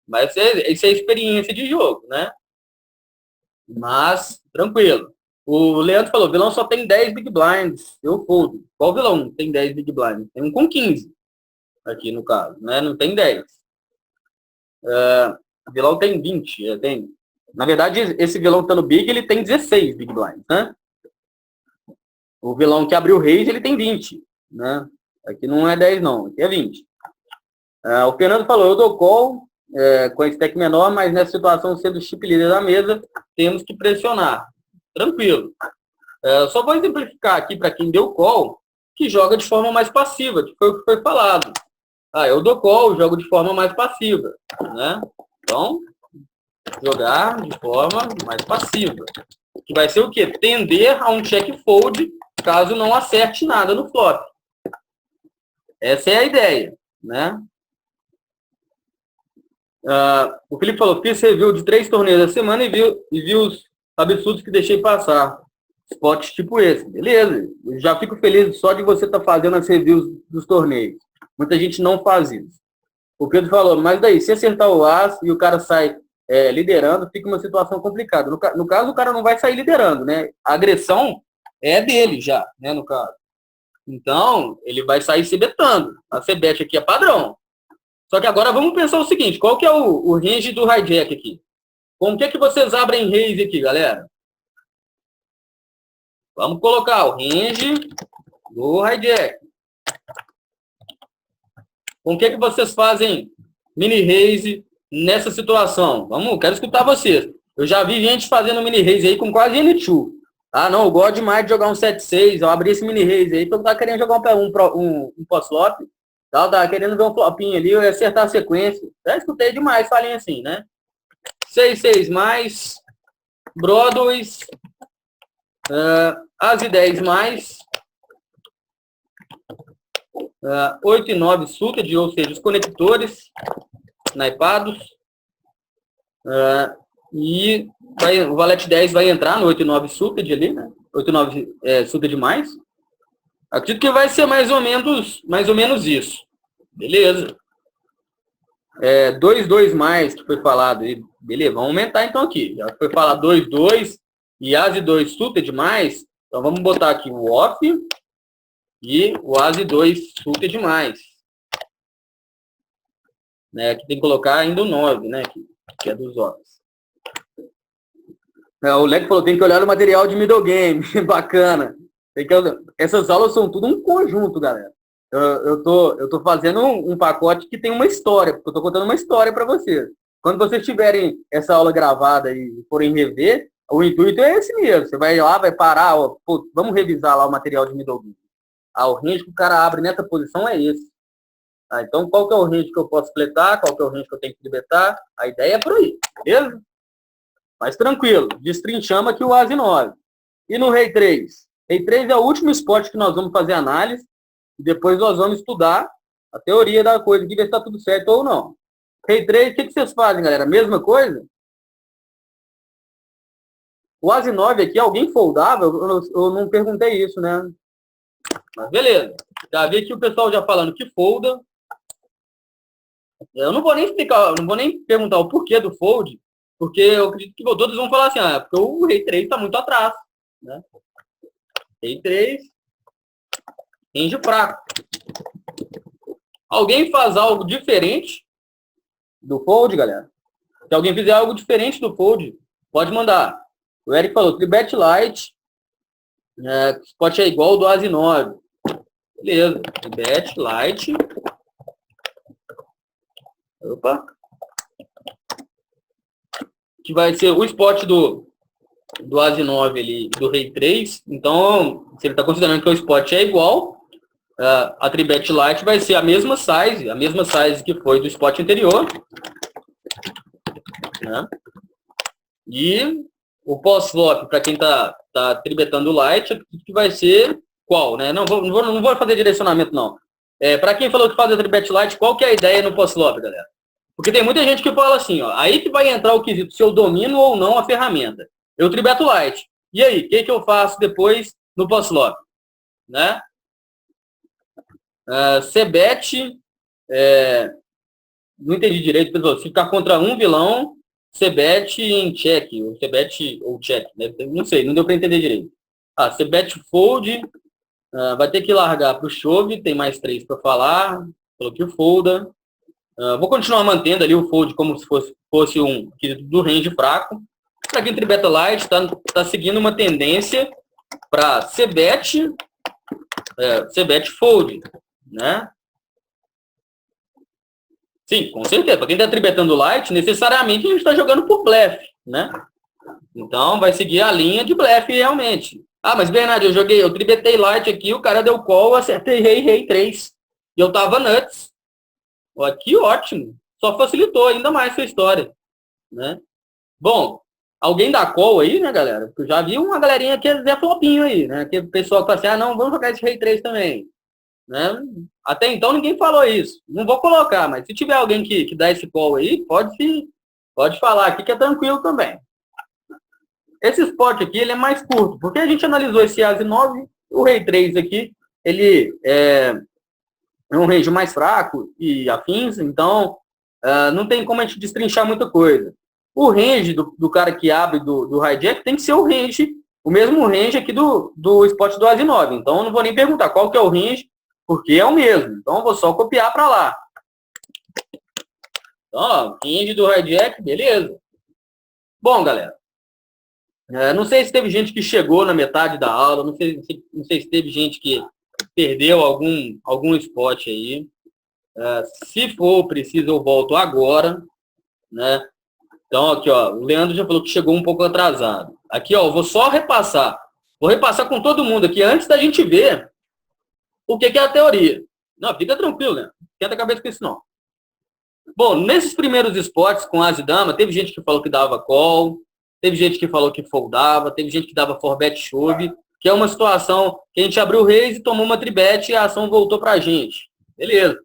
Mas isso é experiência de jogo, né? Mas, tranquilo. O Leandro falou, vilão só tem 10 big blinds. Eu foldo. Qual vilão tem 10 big blinds? Tem um com 15. Aqui no caso, né? Não tem 10. O vilão tem 20. Na verdade, esse vilão que tá no big, ele tem 16 big blinds, né? O vilão que abriu o raise, ele tem 20, né? Aqui não é 10 não, aqui é 20. O Fernando falou, eu dou call com a stack menor, mas nessa situação, sendo chip líder da mesa, temos que pressionar. Tranquilo. Só vou exemplificar aqui para quem deu call, que joga de forma mais passiva, que foi o que foi falado. Eu dou call, jogo de forma mais passiva, né? Então, jogar de forma mais passiva. Que vai ser o quê? Tender a um check fold caso não acerte nada no flop. Essa é a ideia, né? O Felipe falou, fiz review de 3 torneios da semana e vi os absurdos que deixei passar. Spots tipo esse. Beleza. Eu já fico feliz só de você estar fazendo as reviews dos torneios. Muita gente não faz isso. O Pedro falou, mas daí, se acertar o as e o cara sai liderando, fica uma situação complicada. No caso, o cara não vai sair liderando, né? A agressão é dele já, né, no caso. Então, ele vai sair se betando. A CBET aqui é padrão. Só que agora vamos pensar o seguinte, qual que é o range do hijack aqui? Como que é que vocês abrem raise aqui, galera? Vamos colocar o range do hijack. Com que é que vocês fazem mini raise nessa situação? Quero escutar vocês. Eu já vi gente fazendo mini raise aí com quase N2. Ah, não, eu gosto demais de jogar um 7-6, eu abri esse mini raise aí, porque eu tava querendo jogar um post-flop. Eu tava querendo ver um flopinho ali, eu ia acertar a sequência. Já escutei demais, falem assim, né? 6-6 mais, Broadway, As e 10 mais, 8 e 9 suited, ou seja, os conectores naipados. E o valete 10 vai entrar no 8 e 9 suited ali, né? 8 e 9 suited mais. Acredito que vai ser mais ou menos isso. Beleza. 2-2 mais, que foi falado. Beleza, vamos aumentar então aqui. Já foi falado 2-2 e As e 2 suited mais. Então vamos botar aqui o off e o As e 2 suited mais. Né? Aqui tem que colocar ainda o 9, né? Que é dos offs. O Leco falou, tem que olhar o material de middle game. Bacana. Essas aulas são tudo um conjunto, galera. Eu tô fazendo um pacote que tem uma história, porque eu tô contando uma história para vocês. Quando vocês tiverem essa aula gravada e forem rever, o intuito é esse mesmo. Você vai lá, vai parar, vamos revisar lá o material de middle game. O range que o cara abre nessa posição é esse. Então, qual que é o range que eu posso fletar, qual que é o range que eu tenho que betar? A ideia é por aí, beleza? Mas tranquilo, destrinchamos aqui o As e 9. E no Rei 3? Rei 3 é o último spot que nós vamos fazer análise. E depois nós vamos estudar a teoria da coisa, aqui ver se está tudo certo ou não. Rei 3, o que vocês fazem, galera? Mesma coisa? O As e 9 aqui, alguém foldava? Eu não perguntei isso, né? Mas beleza. Já vi aqui o pessoal já falando que folda. Eu não vou nem explicar, não vou nem perguntar o porquê do fold, porque eu acredito que todos vão falar assim, porque o Rei 3 está muito atrás, né? Rei 3, range fraco. Alguém faz algo diferente do fold, galera? Se alguém fizer algo diferente do fold, pode mandar. O Eric falou, tribet light, spot é igual ao do As e 9. Beleza, tribet light. Opa. Que vai ser o spot do As e 9 ali, do Rei 3. Então, se ele está considerando que o spot é igual, a tribet light vai ser a mesma size que foi do spot anterior. Né? E o pós-flop, para quem está tribetando light, que vai ser qual? Né? Não vou fazer direcionamento, não. Para quem falou que faz a tribet light, qual que é a ideia no pós-flop, galera? Porque tem muita gente que fala assim, aí que vai entrar o quesito se eu domino ou não a ferramenta. Eu tribeto light. E aí, o que eu faço depois no pós-flop? Né? CBET, não entendi direito, pessoal. Se ficar contra um vilão, CBET em check, ou CBET ou check, né? Não sei, não deu para entender direito. CBET fold, vai ter que largar para o chove, tem mais 3 para falar, falou que folda. Vou continuar mantendo ali o fold como se fosse um do range fraco. Para quem tribeta light, tá seguindo uma tendência para CBET fold, né? Sim, com certeza. Para quem está tribetando light, necessariamente a gente está jogando por blefe, né? Então, vai seguir a linha de blefe realmente. Mas Bernardo, eu tribetei light aqui, o cara deu call, eu acertei rei 3. E eu tava nuts. Que ótimo. Só facilitou ainda mais sua história, né? Bom, Alguém dá call aí, né, galera? Eu já vi uma galerinha que é Zé Flopinho aí, né? Que o pessoal fala assim, não, vamos jogar esse Rei 3 também. Né? Até então ninguém falou isso. Não vou colocar, mas se tiver alguém que dá esse call aí, pode falar aqui que é tranquilo também. Esse spot aqui, ele é mais curto, porque a gente analisou esse ASI 9, o Rei 3 aqui, ele é um range mais fraco e afins, então não tem como a gente destrinchar muita coisa. O range do cara que abre do hijack tem que ser o mesmo range aqui do spot do ASI 9. Então, eu não vou nem perguntar qual que é o range, porque é o mesmo. Então, eu vou só copiar para lá. Então, ó, range do hijack, beleza. Bom, galera, não sei se teve gente que chegou na metade da aula, não sei se teve gente que perdeu algum spot aí. Se for preciso, eu volto agora, né? Então, aqui, ó, o Leandro já falou que chegou um pouco atrasado. Aqui, ó, eu vou só repassar. Vou repassar com todo mundo aqui, antes da gente ver o que é a teoria. Não, fica tranquilo, né? Tenta a cabeça com isso, não. Bom, nesses primeiros spots com As e Dama, teve gente que falou que dava call, teve gente que falou que foldava, teve gente que dava for bet shove, que é uma situação que a gente abriu o raise, tomou uma tribet e a ação voltou pra gente. Beleza.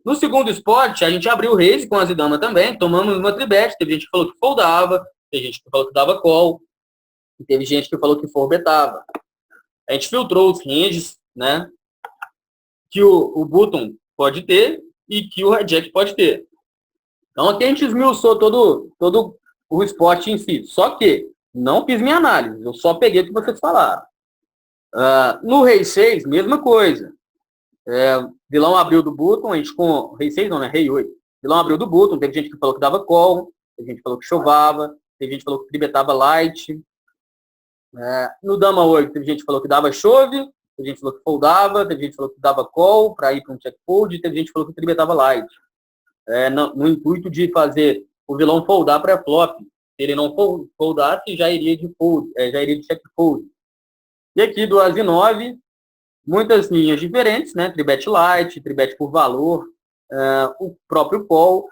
No segundo spot, a gente abriu o raise com As e Dama também, tomamos uma tribet, teve gente que falou que foldava, teve gente que falou que dava call, e teve gente que falou que forbetava. A gente filtrou os ranges, né, que o button pode ter e que o hijack pode ter. Então, aqui a gente esmiuçou todo o spot em si. Só que não fiz minha análise, eu só peguei o que vocês falaram. No Rei 6, mesma coisa. Vilão abriu do button, a gente com... Rei 6 não, né? Rei 8. Vilão abriu do button, teve gente que falou que dava call, teve gente que falou que chovava, teve gente que falou que tribetava light. No Dama 8, teve gente que falou que dava chove, teve gente que falou que foldava, teve gente que falou que dava call para ir para um check fold, teve gente que falou que tribetava light. No intuito de fazer o vilão foldar pré-flop. Se ele não foldasse, já iria de check fold. E aqui do As 9, muitas linhas diferentes, né? Tribet light, tribet por valor, o próprio call.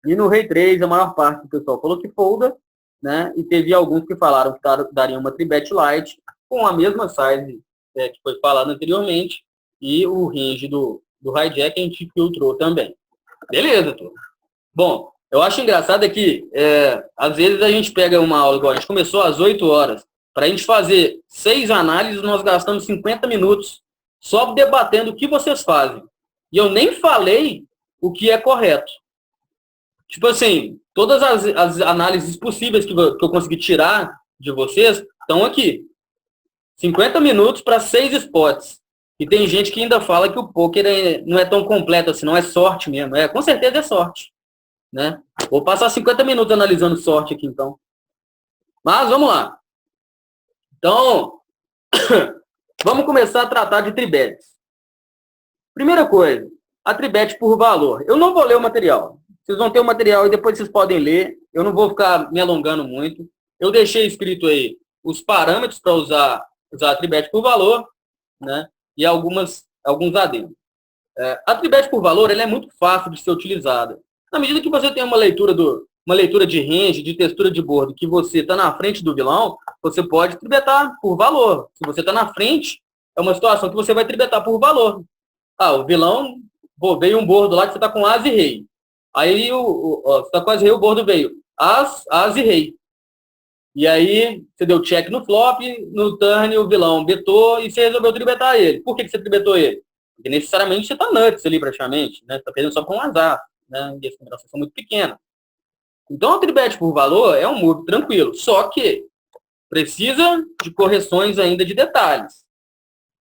E no Rei 3, a maior parte do pessoal falou que folda, né? E teve alguns que falaram que dariam uma tribet light com a mesma size que foi falado anteriormente, e o range do hijack a gente filtrou também. Beleza, turma. Bom, eu acho engraçado é que, às vezes, a gente pega uma aula, igual a gente começou às 8 horas, para a gente fazer 6 análises, nós gastamos 50 minutos só debatendo o que vocês fazem. E eu nem falei o que é correto. Tipo assim, todas as análises possíveis que eu consegui tirar de vocês estão aqui. 50 minutos para 6 spots. E tem gente que ainda fala que o poker não é tão completo assim, não é sorte mesmo. Com certeza é sorte. Né? Vou passar 50 minutos analisando sorte aqui, então. Mas vamos lá. Então, vamos começar a tratar de tribets. Primeira coisa, a tribet por valor. Eu não vou ler o material. Vocês vão ter o material e depois vocês podem ler. Eu não vou ficar me alongando muito. Eu deixei escrito aí os parâmetros para usar a tribet por valor, né? E alguns adendos. A tribet por valor ela é muito fácil de ser utilizada. Na medida que você tem uma leitura de range, de textura de bordo, que você está na frente do vilão, você pode tribetar por valor. Se você está na frente, é uma situação que você vai tribetar por valor. O vilão, veio um bordo lá que você está com As e Rei. Aí você está com As e Rei, o bordo veio As e Rei. E aí, você deu check no flop, no turn o vilão betou e você resolveu tribetar ele. Por que você tribetou ele? Porque necessariamente você está nuts ali praticamente, né? Você está perdendo só com um azar, né? E as combinações são muito pequenas. Então, a tribet por valor é um move tranquilo, só que precisa de correções ainda de detalhes.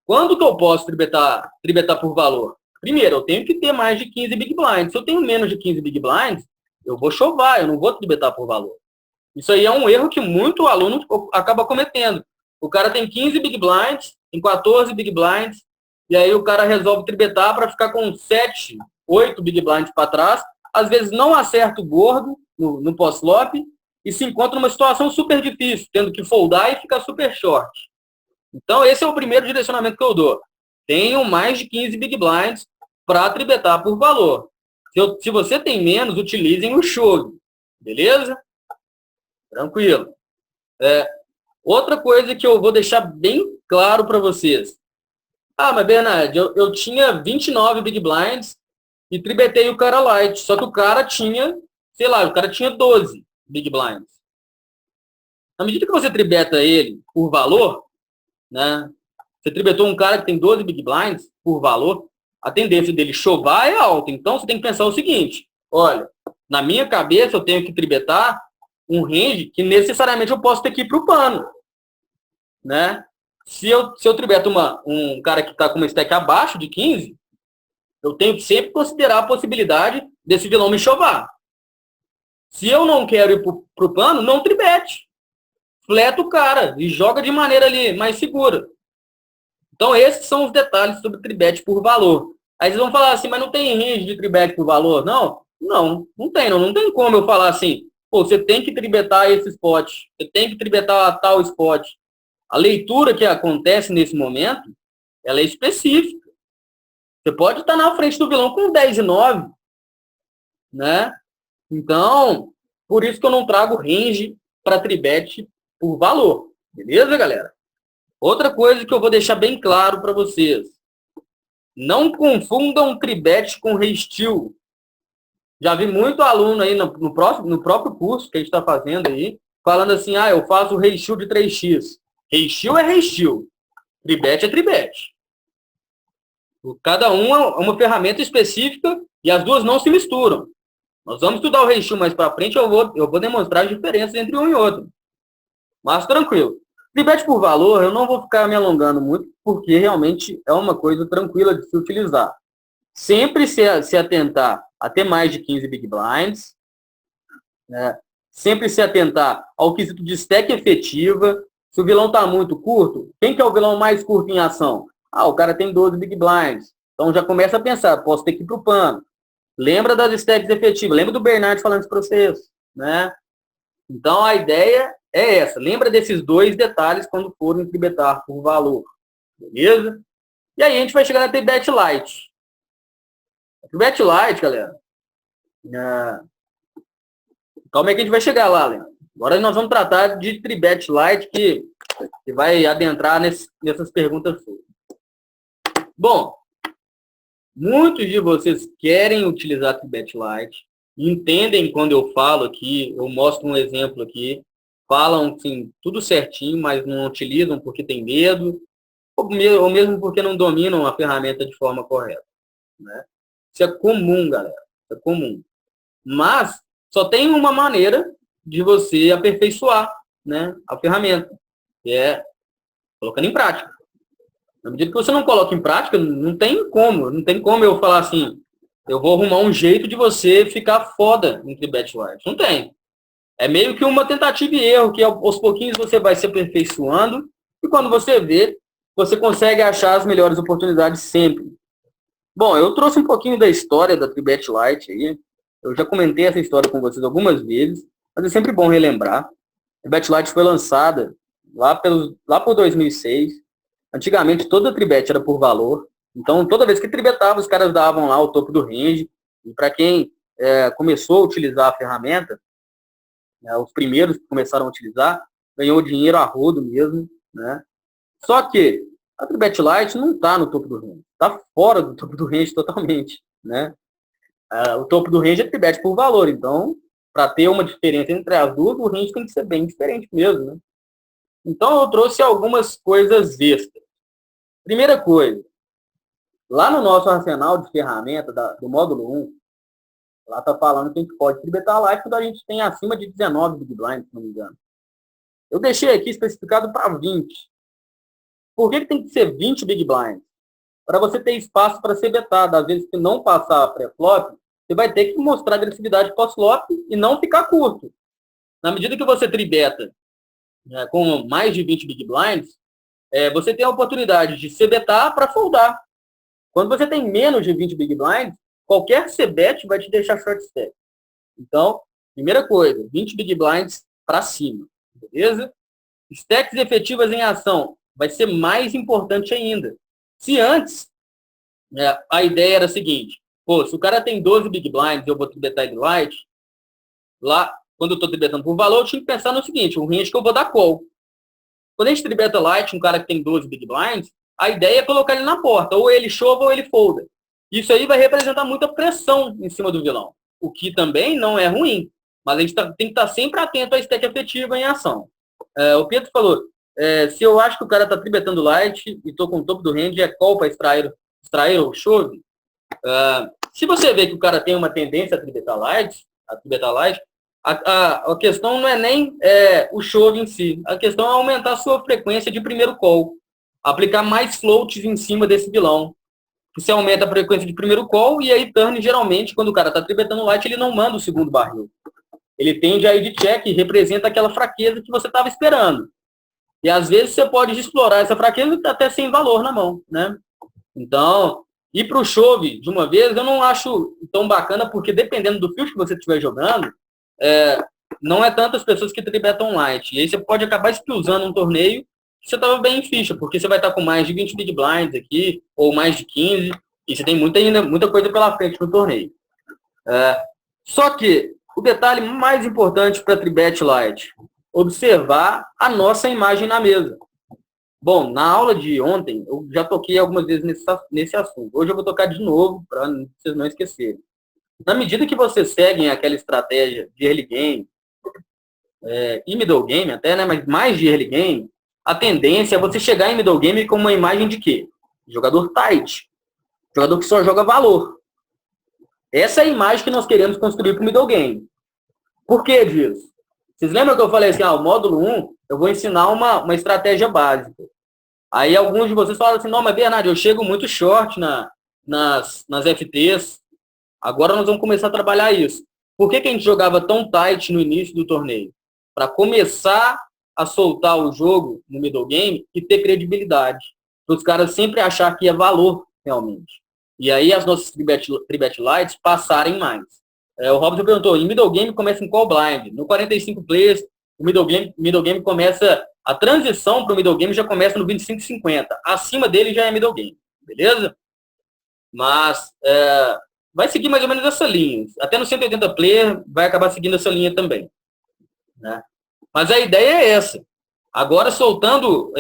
Quando que eu posso tribetar por valor? Primeiro, eu tenho que ter mais de 15 big blinds. Se eu tenho menos de 15 big blinds, eu vou chovar, eu não vou tribetar por valor. Isso aí é um erro que muito aluno acaba cometendo. O cara tem 15 big blinds, tem 14 big blinds, e aí o cara resolve tribetar para ficar com 7, 8 big blinds para trás. Às vezes não acerta o bordo no pós-flop e se encontra numa situação super difícil, tendo que foldar e ficar super short. Então, esse é o primeiro direcionamento que eu dou. Tenham mais de 15 big blinds para tribetar por valor. Se você tem menos, utilizem o chove. Beleza? Tranquilo. Outra coisa que eu vou deixar bem claro para vocês. Ah, mas Bernard, eu tinha 29 Big Blinds e tribetei o cara light. Só que o cara tinha, sei lá, o cara tinha 12 Big Blinds. Na medida que você tribeta ele por valor, né? Você tribetou um cara que tem 12 Big Blinds por valor, a tendência dele chovar é alta. Então, você tem que pensar o seguinte. Olha, na minha cabeça, eu tenho que tribetar um range que necessariamente eu posso ter que ir para o pano. Né? Se eu tribeto um cara que está com uma stack abaixo de 15, eu tenho que sempre considerar a possibilidade desse vilão me chovar. Se eu não quero ir para o pano, não tribete. Fleta o cara e joga de maneira ali mais segura. Então, esses são os detalhes sobre tribete por valor. Aí vocês vão falar assim, mas não tem range de tribete por valor? Não tem. Não tem como eu falar assim, pô, você tem que tribetar esse spot, você tem que tribetar tal spot. A leitura que acontece nesse momento, ela é específica. Você pode estar na frente do vilão com 10 e 9, né? Então, por isso que eu não trago range para tribete por valor. Beleza, galera? Outra coisa que eu vou deixar bem claro para vocês. Não confundam tribete com resteel. Já vi muito aluno aí no próprio curso que a gente está fazendo aí, falando assim, eu faço resteel de 3x. Resteel é resteel. Tribete é tribete. Cada um é uma ferramenta específica e as duas não se misturam. Nós vamos estudar o resteel mais para frente, eu vou demonstrar as diferenças entre um e outro. Mas tranquilo. Tribete por valor, eu não vou ficar me alongando muito, porque realmente é uma coisa tranquila de se utilizar. Sempre se atentar a ter mais de 15 Big Blinds, né? Sempre se atentar ao quesito de stack efetiva. Se o vilão está muito curto, quem que é o vilão mais curto em ação? O cara tem 12 Big Blinds. Então já começa a pensar, posso ter que ir para o pano. Lembra das stacks efetivas. Lembra do Bernard falando esse processo, né? Então a ideia é essa. Lembra desses dois detalhes quando forem tribetar por valor. Beleza? E aí a gente vai chegar na tribet light. A tribet light, galera. Calma aí que a gente vai chegar lá, Leandro. Agora nós vamos tratar de tribet light que vai adentrar nessas perguntas suas. Bom, muitos de vocês querem utilizar tribet light, entendem quando eu falo aqui, eu mostro um exemplo aqui, falam assim, tudo certinho, mas não utilizam porque tem medo, ou mesmo porque não dominam a ferramenta de forma correta. Né? Isso é comum, galera. É comum. Mas só tem uma maneira de você aperfeiçoar, né, a ferramenta, que é colocando em prática. Na medida que você não coloca em prática, não tem como eu falar assim, eu vou arrumar um jeito de você ficar foda em tribet light. Não tem. É meio que uma tentativa e erro, que aos pouquinhos você vai se aperfeiçoando e quando você vê, você consegue achar as melhores oportunidades sempre. Bom, eu trouxe um pouquinho da história da tribet light aí. Eu já comentei essa história com vocês algumas vezes, mas é sempre bom relembrar. A tribet light foi lançada lá por 2006. Antigamente, toda tribet era por valor. Então, toda vez que tribetava, os caras davam lá o topo do range. E para quem começou a utilizar a ferramenta, os primeiros que começaram a utilizar, ganhou dinheiro a rodo mesmo. Né? Só que a tribet light não está no topo do range. Está fora do topo do range totalmente. Né? O topo do range é tribet por valor. Então, para ter uma diferença entre as duas, o range tem que ser bem diferente mesmo. Né? Então, eu trouxe algumas coisas extras. Primeira coisa, lá no nosso arsenal de ferramenta do módulo 1, lá está falando que a gente pode tribetar live quando a gente tem acima de 19 Big Blinds, se não me engano. Eu deixei aqui especificado para 20. Por que tem que ser 20 Big Blinds? Para você ter espaço para ser betado. Às vezes, se não passar a pré-flop, você vai ter que mostrar agressividade pós-flop e não ficar curto. Na medida que você tribeta com mais de 20 Big Blinds, você tem a oportunidade de se betar para foldar. Quando você tem menos de 20 Big Blinds, qualquer C-bet vai te deixar short stack. Então, primeira coisa, 20 Big Blinds para cima. Beleza? Stacks efetivas em ação vai ser mais importante ainda. Se antes, a ideia era a seguinte, se o cara tem 12 Big Blinds e eu vou tribetar ele light, lá quando eu estou tribetando por valor, eu tinha que pensar no seguinte, o range que eu vou dar call. Quando a gente tribeta light, um cara que tem 12 big blinds, a ideia é colocar ele na porta, ou ele chova ou ele folda. Isso aí vai representar muita pressão em cima do vilão, o que também não é ruim, mas a gente tem que estar sempre atento à stack efetiva em ação. O Pedro falou, se eu acho que o cara está tribetando light e estou com o topo do range, é call para extrair ou chove. Se você vê que o cara tem uma tendência a tribetar light, a questão não é nem o chove em si. A questão é aumentar a sua frequência de primeiro call. Aplicar mais floats em cima desse vilão. Você aumenta a frequência de primeiro call e aí turn, geralmente, quando o cara está tribetando light, ele não manda o segundo barril. Ele tende a ir de check e representa aquela fraqueza que você estava esperando. E às vezes você pode explorar essa fraqueza até sem valor na mão, né? Então, ir para o chove de uma vez, eu não acho tão bacana, porque dependendo do field que você estiver jogando, não é tantas pessoas que tribetam light. E aí você pode acabar expulsando um torneio que você estava bem em ficha, porque você vai estar com mais de 20 big blinds aqui, ou mais de 15, e você tem muita coisa pela frente no torneio. Só que o detalhe mais importante para tribet light, observar a nossa imagem na mesa. Bom, na aula de ontem, eu já toquei algumas vezes nesse assunto. Hoje eu vou tocar de novo, para vocês não esquecerem. Na medida que vocês seguem aquela estratégia de early game, e middle game até, né, mas mais de early game, a tendência é você chegar em middle game com uma imagem de quê? Jogador tight. Jogador que só joga valor. Essa é a imagem que nós queremos construir para o middle game. Por que disso? Vocês lembram que eu falei assim, o módulo 1, eu vou ensinar uma estratégia básica. Aí alguns de vocês falam assim, não, mas Bernardo, eu chego muito short nas FTs. Agora nós vamos começar a trabalhar isso. Por que a gente jogava tão tight no início do torneio? Para começar a soltar o jogo no middle game e ter credibilidade. Para os caras sempre achar que é valor, realmente. E aí as nossas tribet lights passarem mais. O Robson perguntou, em middle game começa em qual blind? No 45 players, o middle game começa, a transição para o middle game já começa no 25-50. Acima dele já é middle game, beleza? Mas vai seguir mais ou menos essa linha. Até no 180 player vai acabar seguindo essa linha também. Né? Mas a ideia é essa. Agora, soltando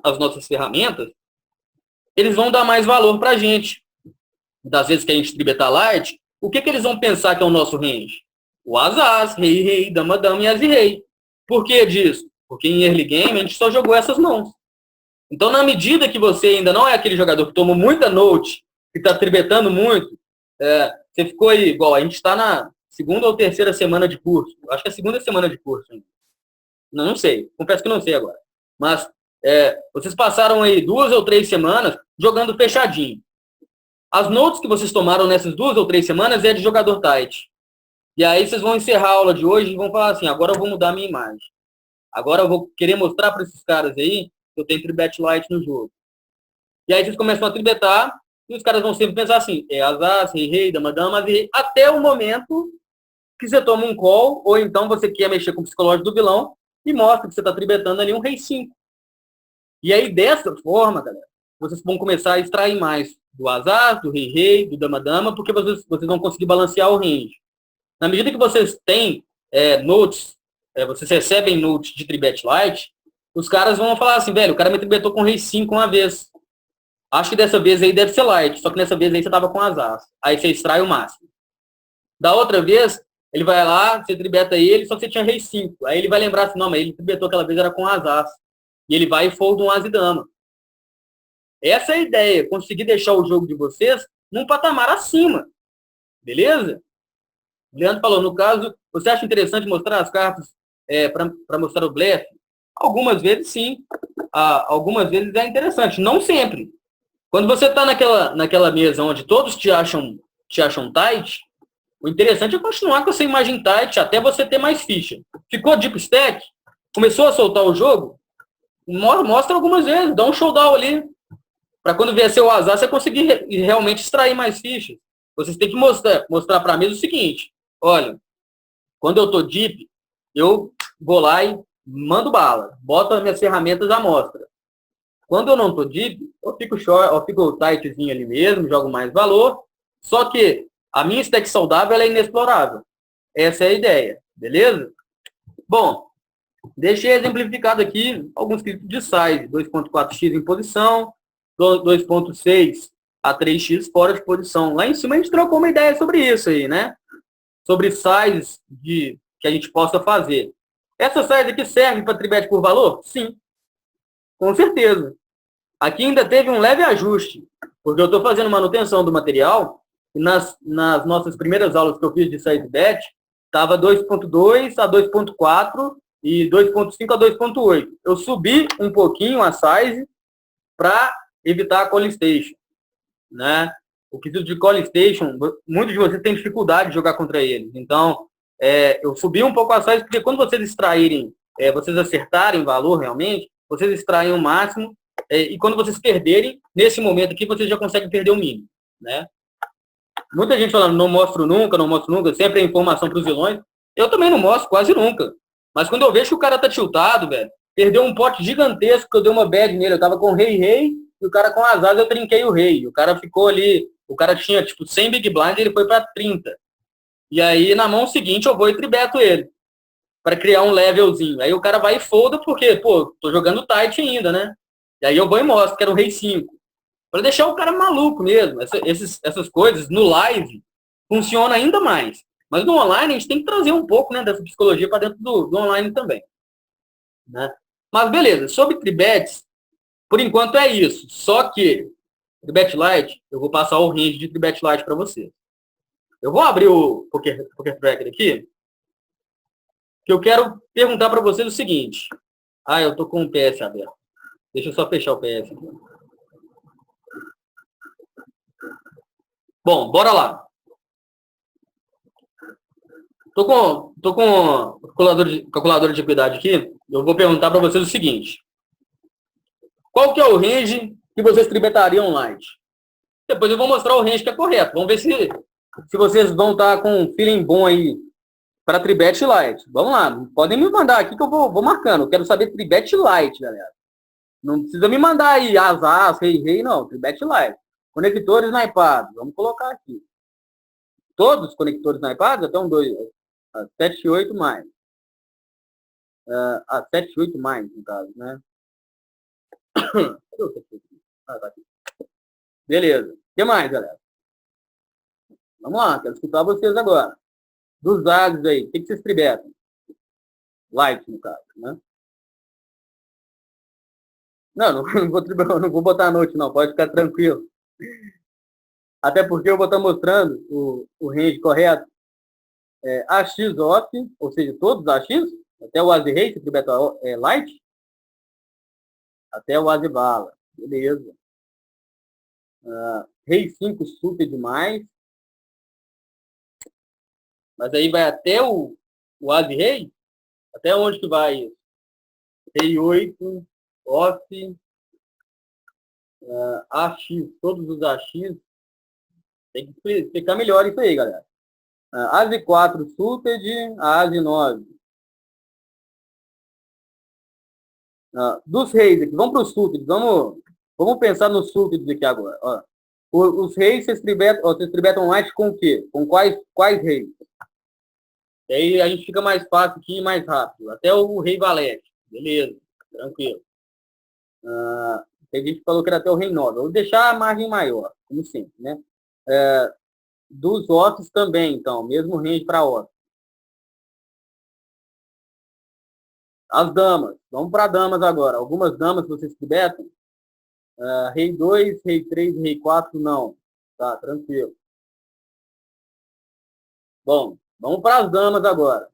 as nossas ferramentas, eles vão dar mais valor para a gente. Das vezes que a gente tribeta light, o que eles vão pensar que é o nosso range? O as, rei, dama, e as e rei. Por que disso? Porque em early game a gente só jogou essas mãos. Então, na medida que você ainda não é aquele jogador que tomou muita note, que está tribetando muito, você ficou aí, igual, a gente está na segunda ou terceira semana de curso. Acho que é a segunda semana de curso ainda. Não sei, confesso que não sei agora. Mas vocês passaram aí 2 ou 3 semanas jogando fechadinho. As notes que vocês tomaram nessas 2 ou 3 semanas é de jogador tight. E aí vocês vão encerrar a aula de hoje e vão falar assim, agora eu vou mudar a minha imagem. Agora eu vou querer mostrar para esses caras aí que eu tenho tribet light no jogo. E aí vocês começam a tribetar e os caras vão sempre pensar assim, as, rei, dama, e rei, até o momento que você toma um call, ou então você quer mexer com o psicológico do vilão e mostra que você está tribetando ali um rei 5. E aí, dessa forma, galera, vocês vão começar a extrair mais do as, do rei, do dama, porque vocês vão conseguir balancear o range. Na medida que vocês têm notes, vocês recebem notes de tribet light, os caras vão falar assim, velho, o cara me tribetou com rei 5 uma vez. Acho que dessa vez aí deve ser light, só que nessa vez aí você tava com as. Aí você extrai o máximo. Da outra vez, ele vai lá, você tribeta ele, só que você tinha rei 5. Aí ele vai lembrar assim, não, mas ele tribetou aquela vez, era com as. E ele vai e folda um as e dama. Essa é a ideia, conseguir deixar o jogo de vocês num patamar acima. Beleza? O Leandro falou, no caso, você acha interessante mostrar as cartas para mostrar o blefe? Algumas vezes, sim. Algumas vezes é interessante. Não sempre. Quando você está naquela mesa onde todos te acham tight, o interessante é continuar com essa imagem tight até você ter mais ficha. Ficou deep stack? Começou a soltar o jogo? Mostra algumas vezes, dá um showdown ali. Para quando vier seu azar, você conseguir realmente extrair mais fichas. Vocês têm que mostrar para a mesa o seguinte. Olha, quando eu estou deep, eu vou lá e mando bala. Boto as minhas ferramentas à mostra. Quando eu não estou deep, eu fico short, eu fico tightzinho ali mesmo, jogo mais valor. Só que a minha stack saudável é inexplorável. Essa é a ideia, beleza? Bom, deixei exemplificado aqui alguns críticos de size. 2.4x em posição, 2.6 a 3x fora de posição. Lá em cima a gente trocou uma ideia sobre isso aí, né? Sobre sizes que a gente possa fazer. Essa size aqui serve para tribet por valor? Sim, com certeza. Aqui ainda teve um leve ajuste, porque eu estou fazendo manutenção do material e nas nossas primeiras aulas que eu fiz de size bet, estava 2.2 a 2.4 e 2.5 a 2.8. Eu subi um pouquinho a size para evitar a call station, né? O quesito de call station, muitos de vocês têm dificuldade de jogar contra eles. Então, eu subi um pouco a size, porque quando vocês extraírem, vocês acertarem o valor realmente, vocês extraem o máximo, e quando vocês perderem, nesse momento aqui, vocês já conseguem perder o mínimo, né? Muita gente falando, não mostro nunca, sempre é informação para os vilões. Eu também não mostro quase nunca. Mas quando eu vejo que o cara tá tiltado, velho, perdeu um pote gigantesco que eu dei uma bad nele, eu tava com rei, e o cara com as asas eu trinquei o rei. O cara ficou ali, o cara tinha tipo 100 big blind, ele foi para 30. E aí na mão seguinte eu vou e tribeto ele, para criar um levelzinho. Aí o cara vai e folda porque, pô, tô jogando tight ainda, né? E aí eu vou e mostro que era um rei 5. Para deixar o cara maluco mesmo. Essas coisas no live funciona ainda mais. Mas no online a gente tem que trazer um pouco, né, dessa psicologia para dentro do online também, né? Mas beleza, sobre tribets, por enquanto é isso. Só que tribet light, eu vou passar o range de tribet light para você. Eu vou abrir o Poker Tracker aqui, que eu quero perguntar para vocês o seguinte. Ah, eu tô com o PS aberto. Deixa eu só fechar o PS aqui. Bom, bora lá. Tô com calculadora de equidade aqui. Eu vou perguntar para vocês o seguinte. Qual que é o range que vocês tribetariam light? Depois eu vou mostrar o range que é correto. Vamos ver se vocês vão estar com um feeling bom aí para tribet light. Vamos lá. Podem me mandar aqui que eu vou marcando. Eu quero saber tribet light, galera. Não precisa me mandar aí as, rei, não. Tribet light. Conectores snipados. Vamos colocar aqui. Todos os conectores snipados, até um 2, 7 e 8 mais. 7 e 8 mais, no caso, né? Ah, tá aqui. Beleza. O que mais, galera? Vamos lá, quero escutar vocês agora. Dos dados aí, o que vocês tribetam? Light, no caso, né? Não vou botar a noite, não. Pode ficar tranquilo. Até porque eu vou estar mostrando o range correto. AX off, ou seja, todos os AX, até o As Rei, se tribeta light, até o As Bala. Beleza. Rei 5 super demais. Mas aí vai até o As Rei? Até onde que vai isso? Rei 8, off, AX, todos os AX. Tem que explicar melhor isso aí, galera. As 4 suited, As 9. Dos reis aqui, vamos para os suited. Vamos pensar nos suited aqui agora. Ó. Os reis, vocês tribetam light com o quê? Com quais reis? E aí a gente fica mais fácil aqui e mais rápido. Até o rei valete. Beleza, tranquilo. Tem gente que falou que era até o rei 9. Eu vou deixar a margem maior, como sempre, né? Dos offs também, então. Mesmo range para off. As damas. Vamos para damas agora. Algumas damas vocês tribetam. Rei 2, rei 3, rei 4, não. Tá, tranquilo. Bom, vamos para as damas agora.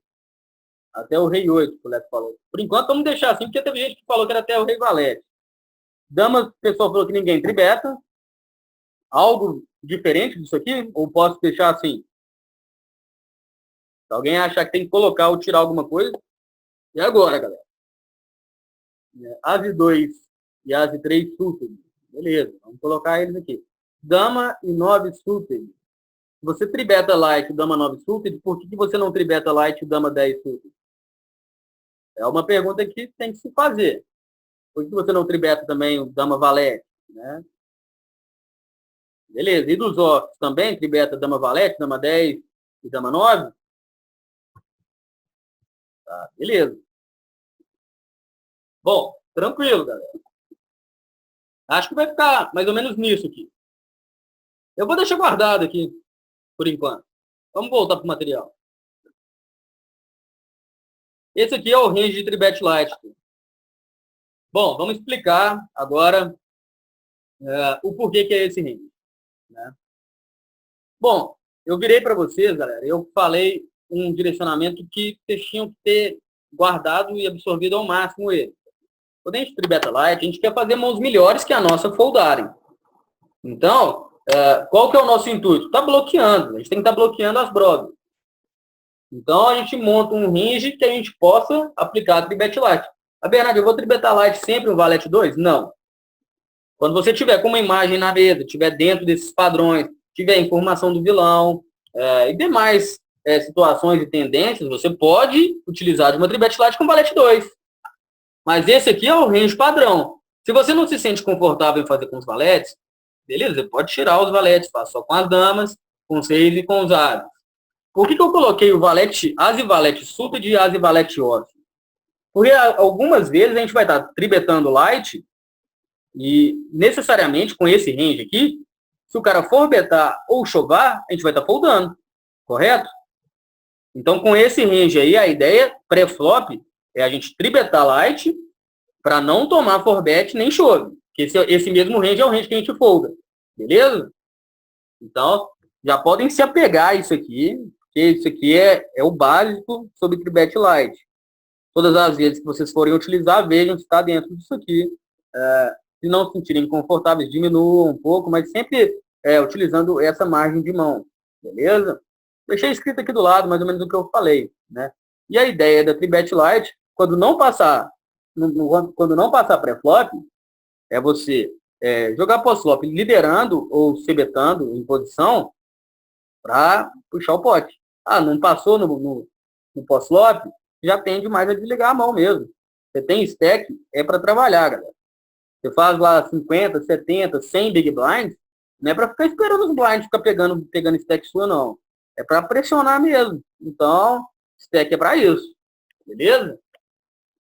Até o rei 8, que o Leto falou. Por enquanto, vamos deixar assim, porque teve gente que falou que era até o rei valete. Damas, o pessoal falou que ninguém tribeta. Algo diferente disso aqui? Ou posso deixar assim? Se alguém achar que tem que colocar ou tirar alguma coisa. E agora, galera? As 2 e As 3 suited. Beleza, vamos colocar eles aqui. Dama e 9 suited. Você tribeta light Dama 9 suited, por que você não tribeta light Dama 10 suited? É uma pergunta que tem que se fazer. Por que você não tribeta também o Dama valete? Né? Beleza. E dos offs também tribeta Dama valete, Dama 10 e Dama 9? Tá, beleza. Bom, tranquilo, galera. Acho que vai ficar mais ou menos nisso aqui. Eu vou deixar guardado aqui, por enquanto. Vamos voltar para o material. Esse aqui é o range de tribet light. Bom, vamos explicar agora o porquê que é esse range. Né? Bom, eu virei para vocês, galera, eu falei um direcionamento que vocês tinham que ter guardado e absorvido ao máximo ele. Quando a gente tribeta light, a gente quer fazer mãos melhores que a nossa foldarem. Então, qual que é o nosso intuito? Está bloqueando. A gente tem que estar bloqueando as brodas. Então, a gente monta um range que a gente possa aplicar a tribet light. Bernardo, eu vou tribetar light sempre um valete 2? Não. Quando você tiver com uma imagem na mesa, tiver dentro desses padrões, tiver informação do vilão e demais situações e tendências, você pode utilizar de uma tribet light com valete 2. Mas esse aqui é o range padrão. Se você não se sente confortável em fazer com os valetes, beleza, você pode tirar os valetes, faz só com as damas, com os reis e com os ases. Por que eu coloquei o valete as e valete suited e as e valete off? Porque algumas vezes a gente vai estar tribetando light e necessariamente com esse range aqui, se o cara for betar ou chovar, a gente vai estar foldando, correto? Então com esse range aí, a ideia pré-flop é a gente tribetar light para não tomar for bet nem chove. Esse mesmo range é o range que a gente folda, beleza? Então, já podem se apegar a isso aqui, porque isso aqui é o básico sobre tribet light. Todas as vezes que vocês forem utilizar, vejam se está dentro disso aqui. Se não se sentirem confortáveis, diminuam um pouco, mas sempre utilizando essa margem de mão, beleza? Deixei escrito aqui do lado, mais ou menos o que eu falei, né? E a ideia da tribet light, quando não passar pré-flop, é você jogar pós-flop liderando ou se betando em posição para puxar o pote. Não passou no pós-flop, já tende mais a desligar a mão mesmo. Você tem stack, é para trabalhar, galera. Você faz lá 50, 70, 100 big blinds, não é para ficar esperando os blinds, ficar pegando stack sua, não. É para pressionar mesmo. Então, stack é para isso. Beleza?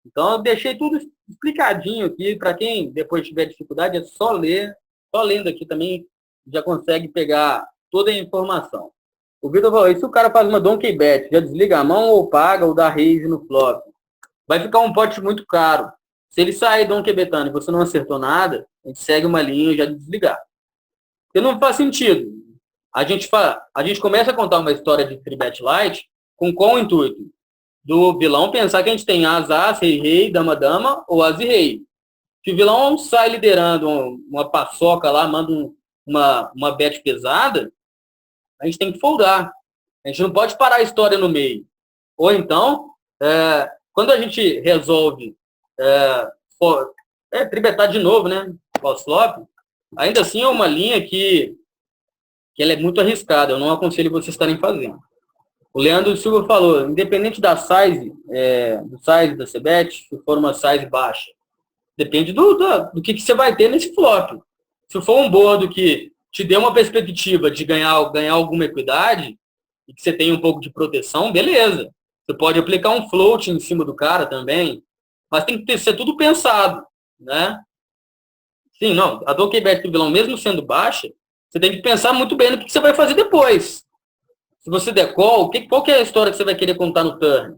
Então, eu deixei tudo explicadinho aqui. Para quem depois tiver dificuldade, é só ler. Só lendo aqui também já consegue pegar toda a informação. O Vitor falou, e se o cara faz uma donkey bet, já desliga a mão ou paga ou dá raise no flop? Vai ficar um pote muito caro. Se ele sair donkey betando e você não acertou nada, a gente segue uma linha e já desligar. Porque não faz sentido. A gente começa a contar uma história de tribet light com qual intuito? Do vilão pensar que a gente tem as, rei, dama, ou as e rei. Se o vilão sai liderando uma paçoca lá, manda uma bet pesada, a gente tem que foldar. A gente não pode parar a história no meio. Ou então, quando a gente resolve tribetar de novo, né, pós-flop, ainda assim é uma linha que ela é muito arriscada. Eu não aconselho vocês estarem fazendo. O Leandro Silva falou, independente da size, do size da CBET, se for uma size baixa, depende do que você vai ter nesse flop. Se for um board que te dê uma perspectiva de ganhar alguma equidade, e que você tenha um pouco de proteção, beleza. Você pode aplicar um float em cima do cara também, mas tem que ser tudo pensado, né? Sim, não, a donkey bet do vilão, mesmo sendo baixa, você tem que pensar muito bem no que você vai fazer depois. Se você der call, qual que é a história que você vai querer contar no turn?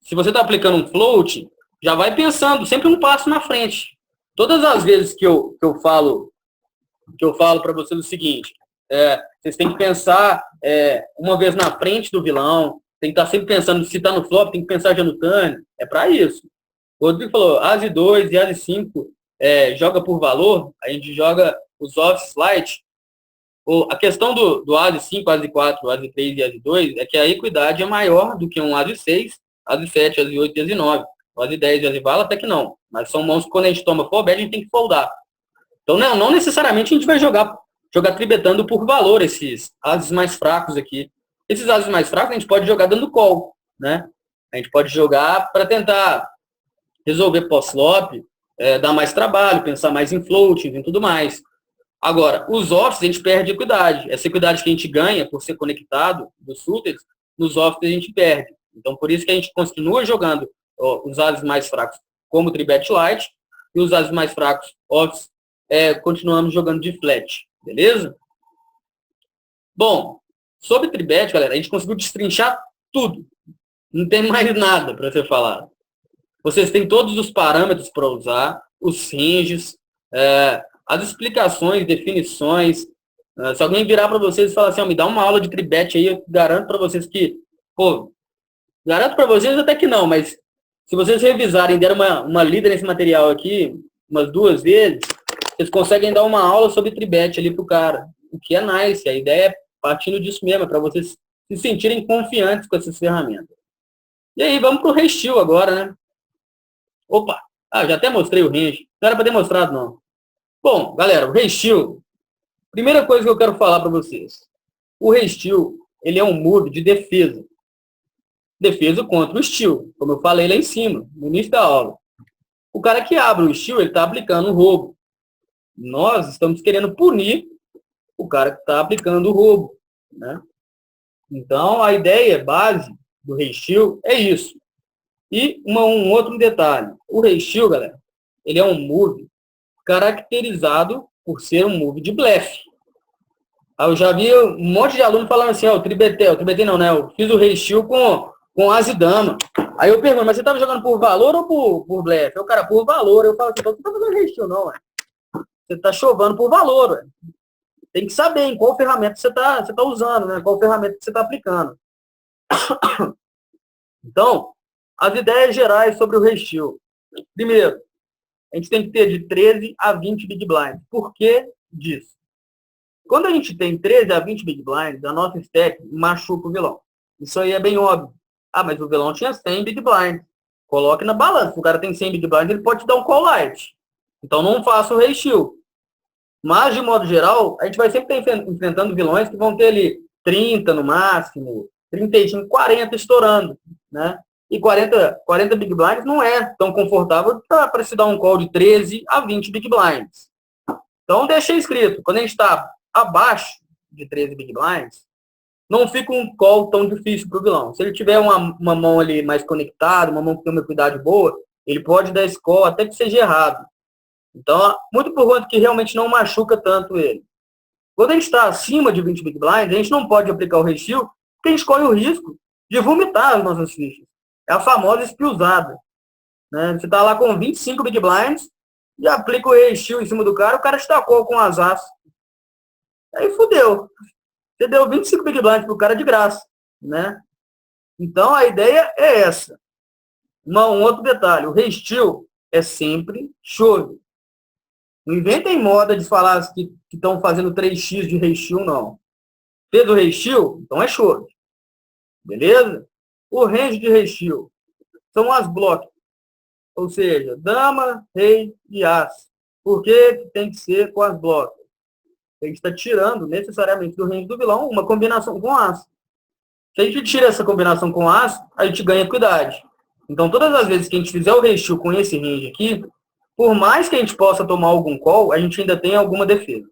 Se você está aplicando um float, já vai pensando, sempre um passo na frente. Todas as vezes que eu falo para vocês o seguinte, vocês têm que pensar uma vez na frente do vilão, tem que estar sempre pensando, se está no flop, tem que pensar já no turn, é para isso. O Rodrigo falou, as e 2 e as e 5 joga por valor, a gente joga os offs light. A questão do as e 5, as e 4, as e 3 e as e 2 é que a equidade é maior do que um as e 6, as e 7, as e 8 e as e 9. As e 10 e as e vala até que não. Mas são mãos que quando a gente toma for bet, a gente tem que foldar. Então não necessariamente a gente vai jogar tribetando por valor esses ases mais fracos aqui. Esses ases mais fracos a gente pode jogar dando call, né? A gente pode jogar para tentar resolver pós-flop, dar mais trabalho, pensar mais em floatings e tudo mais. Agora, os offs a gente perde equidade. Essa equidade que a gente ganha por ser conectado dos suited, nos offs a gente perde. Então, por isso que a gente continua jogando os ases mais fracos como tribet light e os ases mais fracos offs continuamos jogando de flat, beleza? Bom, sobre tribet, galera, a gente conseguiu destrinchar tudo. Não tem mais nada para ser falado. Vocês têm todos os parâmetros para usar, os ranges, as explicações, definições. Se alguém virar para vocês e falar assim, me dá uma aula de tribet aí, eu garanto para vocês que, garanto para vocês até que não, mas se vocês revisarem, deram uma lida nesse material aqui, umas 2 vezes, vocês conseguem dar uma aula sobre tribet ali pro cara, o que é nice. A ideia é partindo disso mesmo, para vocês se sentirem confiantes com essas ferramentas. E aí, vamos pro restio agora, né? Opa, já até mostrei o range. Não era para ter mostrado, não. Bom, galera, o restio, primeira coisa que eu quero falar para vocês. O restio, ele é um move de defesa. Defesa contra o steal, como eu falei lá em cima, no início da aula. O cara que abre o steal, ele está aplicando um roubo. Nós estamos querendo punir o cara que está aplicando o roubo, né? Então, a ideia base do restio é isso. E um outro detalhe. O restio, galera, ele é um move caracterizado por ser um move de blefe. Eu já vi um monte de aluno falando assim, o tribetei não, né? Eu fiz o restio com as e dama. Aí eu pergunto, mas você estava jogando por valor ou por blefe? O cara, por valor. Eu falo assim, então você não está fazendo restio não, ué. Você está chovando por valor, ué. Tem que saber em qual ferramenta você tá usando, né? Qual ferramenta você está aplicando. Então, as ideias gerais sobre o restio. Primeiro, a gente tem que ter de 13 a 20 big blinds. Por que disso? Quando a gente tem 13 a 20 big blinds, a nossa stack machuca o vilão. Isso aí é bem óbvio. Mas o vilão tinha 100 big blinds. Coloque na balança. Se o cara tem 100 big blinds, ele pode te dar um call light. Então não faça o restio. Mas, de modo geral, a gente vai sempre estar enfrentando vilões que vão ter ali 30 no máximo, 35, 40 estourando, né? E 40 big blinds não é tão confortável para se dar um call de 13 a 20 big blinds. Então, deixei escrito. Quando a gente está abaixo de 13 big blinds, não fica um call tão difícil para o vilão. Se ele tiver uma mão ali mais conectada, uma mão que tem uma equidade boa, ele pode dar esse call até que seja errado. Então, muito por conta que realmente não machuca tanto ele. Quando a gente está acima de 20 big blinds, a gente não pode aplicar o restio, porque a gente corre o risco de vomitar as nossas fichas. É a famosa espiusada. Né? Você está lá com 25 big blinds e aplica o restio em cima do cara, o cara estacou com as aços. Aí fudeu. Você deu 25 big blinds pro cara de graça. Né? Então, a ideia é essa. Um outro detalhe, o restio é sempre chove. Não inventem moda de falar que estão fazendo 3x de restio, não. Fez o restio? Então é chove. Beleza? O range de restio são as blocos. Ou seja, dama, rei e as. Por que tem que ser com as blocos? A gente está tirando necessariamente do range do vilão uma combinação com as. Se a gente tira essa combinação com as, a gente ganha equidade. Então, todas as vezes que a gente fizer o restio com esse range aqui, por mais que a gente possa tomar algum call, a gente ainda tem alguma defesa.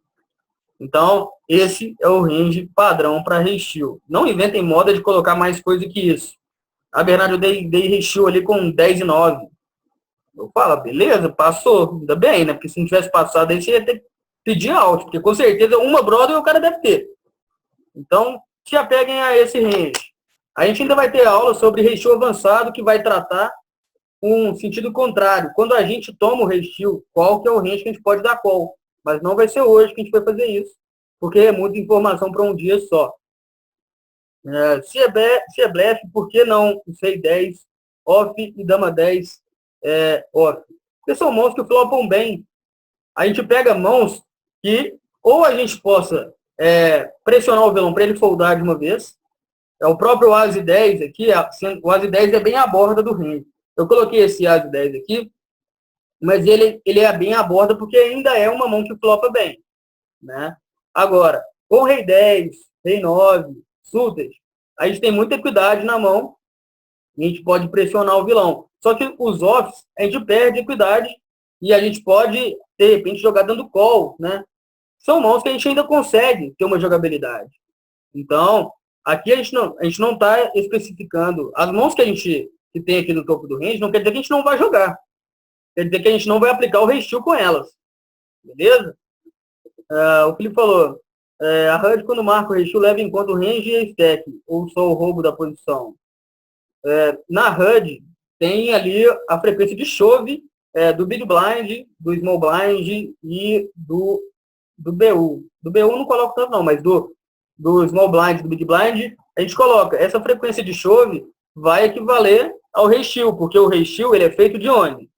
Então, esse é o range padrão para restio. Não inventem moda de colocar mais coisa que isso. A Bernardo, eu dei restio ali com 10 e 9. Eu falo, beleza, passou. Ainda bem, né? Porque se não tivesse passado aí, você ia ter que pedir alto. Porque com certeza uma brother o cara deve ter. Então, se apeguem a esse range. A gente ainda vai ter aula sobre restio avançado, que vai tratar um sentido contrário. Quando a gente toma o restio, qual que é o range que a gente pode dar call? Mas não vai ser hoje que a gente vai fazer isso, porque é muita informação para um dia só. Se é blefe, por que não o rei 10 off e dama 10 off? Porque são mãos que flopam bem. A gente pega mãos que ou a gente possa pressionar o vilão para ele foldar de uma vez. É o próprio As 10 aqui, o As 10 é bem à borda do range. Eu coloquei esse As 10 aqui, mas ele é bem à borda porque ainda é uma mão que flopa bem. Né? Agora, com rei 10, rei 9, suited, a gente tem muita equidade na mão e a gente pode pressionar o vilão. Só que os offs, a gente perde equidade e a gente pode, de repente, jogar dando call. Né? São mãos que a gente ainda consegue ter uma jogabilidade. Então, Aqui a gente não está especificando. As mãos que tem aqui no topo do range não quer dizer que a gente não vai jogar. Quer dizer que a gente não vai aplicar o restio com elas. Beleza? O Felipe falou, a HUD quando marca o restio leva em conta o range e a stack, ou só o roubo da posição. Na HUD tem ali a frequência de chove do Big Blind, do Small Blind e do BU. Do BU não coloco tanto não, mas do Small Blind, do Big Blind, a gente coloca. Essa frequência de chove vai equivaler ao restio, porque o restio ele é feito de onde?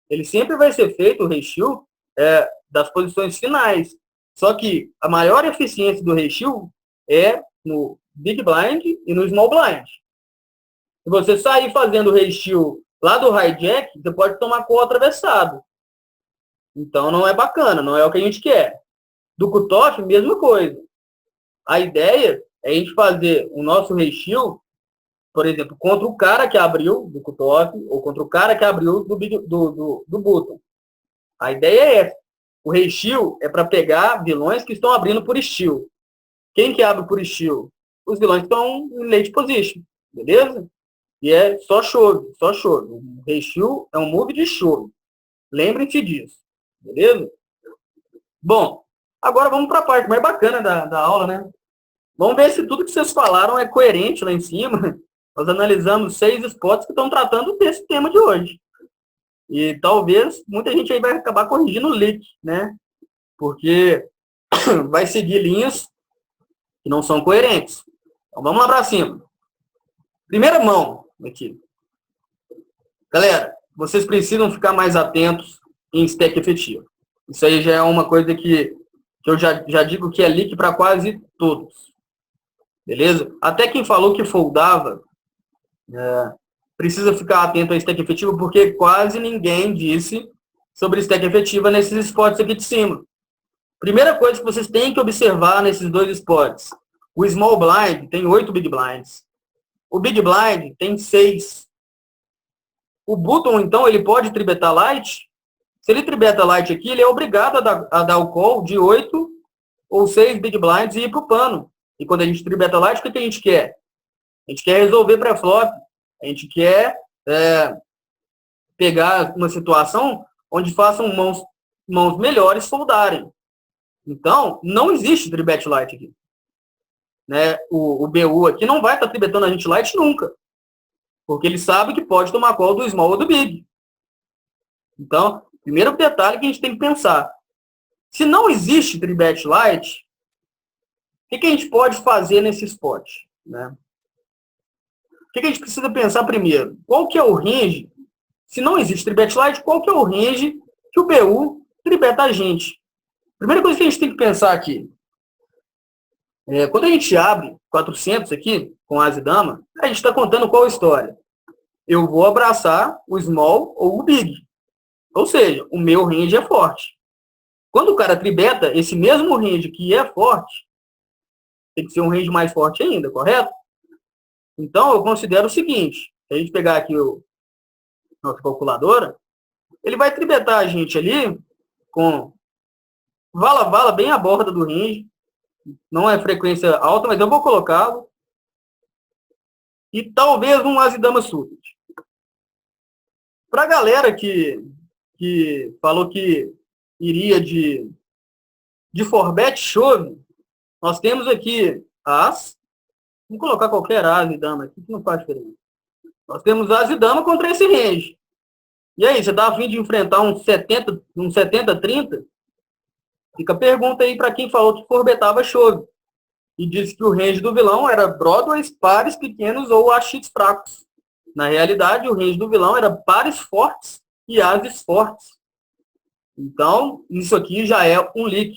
Ele sempre vai ser feito, o restio, das posições finais. Só que a maior eficiência do restio é no Big Blind e no Small Blind. Se você sair fazendo o restio lá do hijack, você pode tomar call atravessado. Então não é bacana, não é o que a gente quer. Do cutoff, mesma coisa. A ideia é a gente fazer o nosso restio, por exemplo, contra o cara que abriu do cutoff ou contra o cara que abriu do button. A ideia é essa. O restio é para pegar vilões que estão abrindo por steal. Quem que abre por steal? Os vilões que estão em late position. Beleza? E é só chove, só chove. O restio é um move de chove. Lembrem-se disso. Beleza? Bom, agora vamos para a parte mais bacana da aula, né? Vamos ver se tudo que vocês falaram é coerente lá em cima. Nós analisamos 6 spots que estão tratando desse tema de hoje. E talvez muita gente aí vai acabar corrigindo o leak, né? Porque vai seguir linhas que não são coerentes. Então vamos lá para cima. Primeira mão aqui. Galera, vocês precisam ficar mais atentos em stack efetivo. Isso aí já é uma coisa que eu já digo que é leak para quase todos. Beleza? Até quem falou que foldava, precisa ficar atento a stack efetivo, porque quase ninguém disse sobre stack efetiva nesses spots aqui de cima. Primeira coisa que vocês têm que observar nesses 2 spots. O Small Blind tem 8 Big Blinds. O Big Blind tem 6. O Button, então, ele pode tribetar light. Se ele tribeta light aqui, ele é obrigado a dar o call de 8 ou 6 Big Blinds e ir para o pano. E quando a gente tribeta light, o que a gente quer? A gente quer resolver pré-flop. A gente quer pegar uma situação onde façam mãos melhores foldarem. Então, não existe tribet light aqui. Né? O BU aqui não vai estar tribetando a gente light nunca. Porque ele sabe que pode tomar call do small ou do big. Então, primeiro detalhe que a gente tem que pensar. Se não existe tribet light, o que a gente pode fazer nesse spot? Né? O que a gente precisa pensar primeiro? Qual que é o range? Se não existe tribet light, qual que é o range que o BU tribeta a gente? Primeira coisa que a gente tem que pensar aqui. Quando a gente abre 400 aqui, com asa e dama, a gente está contando qual história? Eu vou abraçar o small ou o big. Ou seja, o meu range é forte. Quando o cara tribeta esse mesmo range que é forte, tem que ser um range mais forte ainda, correto? Então, eu considero o seguinte. Se a gente pegar aqui a nossa calculadora, ele vai tribetar a gente ali com vala bem à borda do range. Não é frequência alta, mas eu vou colocá-lo. E talvez um as e dama suited. Para a galera que falou que iria de forbet chove, nós temos aqui as. Vamos colocar qualquer as e dama aqui, que não faz diferença. Nós temos as e dama contra esse range. E aí, você está a fim de enfrentar um 70-30? Fica a pergunta aí para quem falou que forbetava chove. E disse que o range do vilão era Broadways, pares pequenos ou axis fracos. Na realidade, o range do vilão era pares fortes e ases fortes. Então, isso aqui já é um leak,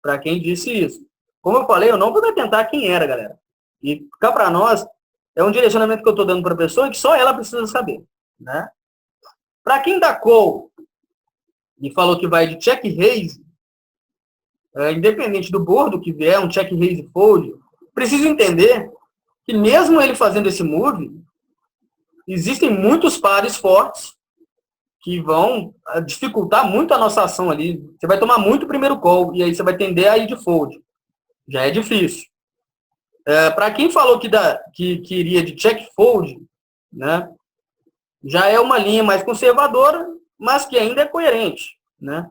para quem disse isso. Como eu falei, eu não vou me atentar quem era, galera. E cá para nós, é um direcionamento que eu estou dando para a pessoa e que só ela precisa saber. Né? Para quem dá call e falou que vai de check raise, independente do bordo que vier, um check raise fold, precisa entender que mesmo ele fazendo esse move, existem muitos pares fortes que vão dificultar muito a nossa ação ali. Você vai tomar muito o primeiro call e aí você vai tender a ir de fold. Já é difícil. Para quem falou que iria de check fold, né, já é uma linha mais conservadora, mas que ainda é coerente, né?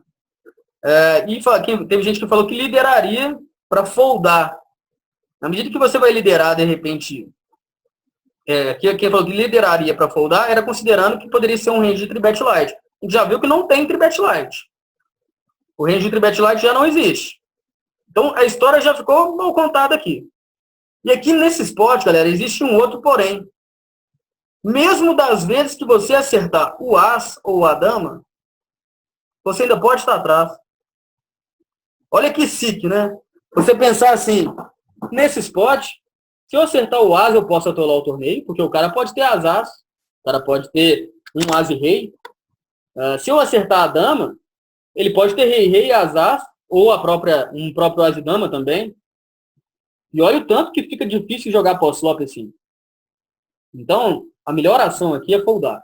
Teve gente que falou que lideraria para foldar. Na medida que você vai liderar, de repente, quem falou que lideraria para foldar era considerando que poderia ser um range de tribet light. A gente já viu que não tem tribet light. O range de tribet light já não existe. Então, a história já ficou mal contada aqui. E aqui nesse spot, galera, existe um outro porém. Mesmo das vezes que você acertar o as ou a dama, você ainda pode estar atrás. Olha que sick, né? Você pensar assim, nesse spot, se eu acertar o as, eu posso atolar o torneio, porque o cara pode ter as, o cara pode ter um as e rei. Se eu acertar a dama, ele pode ter rei, rei, as, ou um próprio as e dama também. E olha o tanto que fica difícil jogar post-flop assim. Então, a melhor ação aqui é foldar.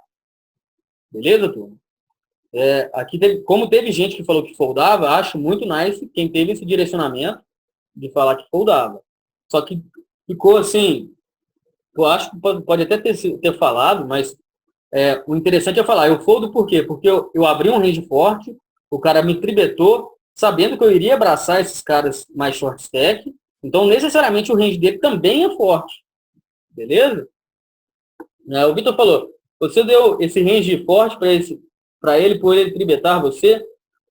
Beleza, turma? Aqui como teve gente que falou que foldava, acho muito nice quem teve esse direcionamento de falar que foldava. Só que ficou assim, eu acho que pode até ter falado, mas o interessante é falar, eu foldo por quê? Porque eu abri um range forte, o cara me tribetou, sabendo que eu iria abraçar esses caras mais short stack, então necessariamente o range dele também é forte. Beleza? O Vitor falou, você deu esse range forte para ele, por ele tribetar você,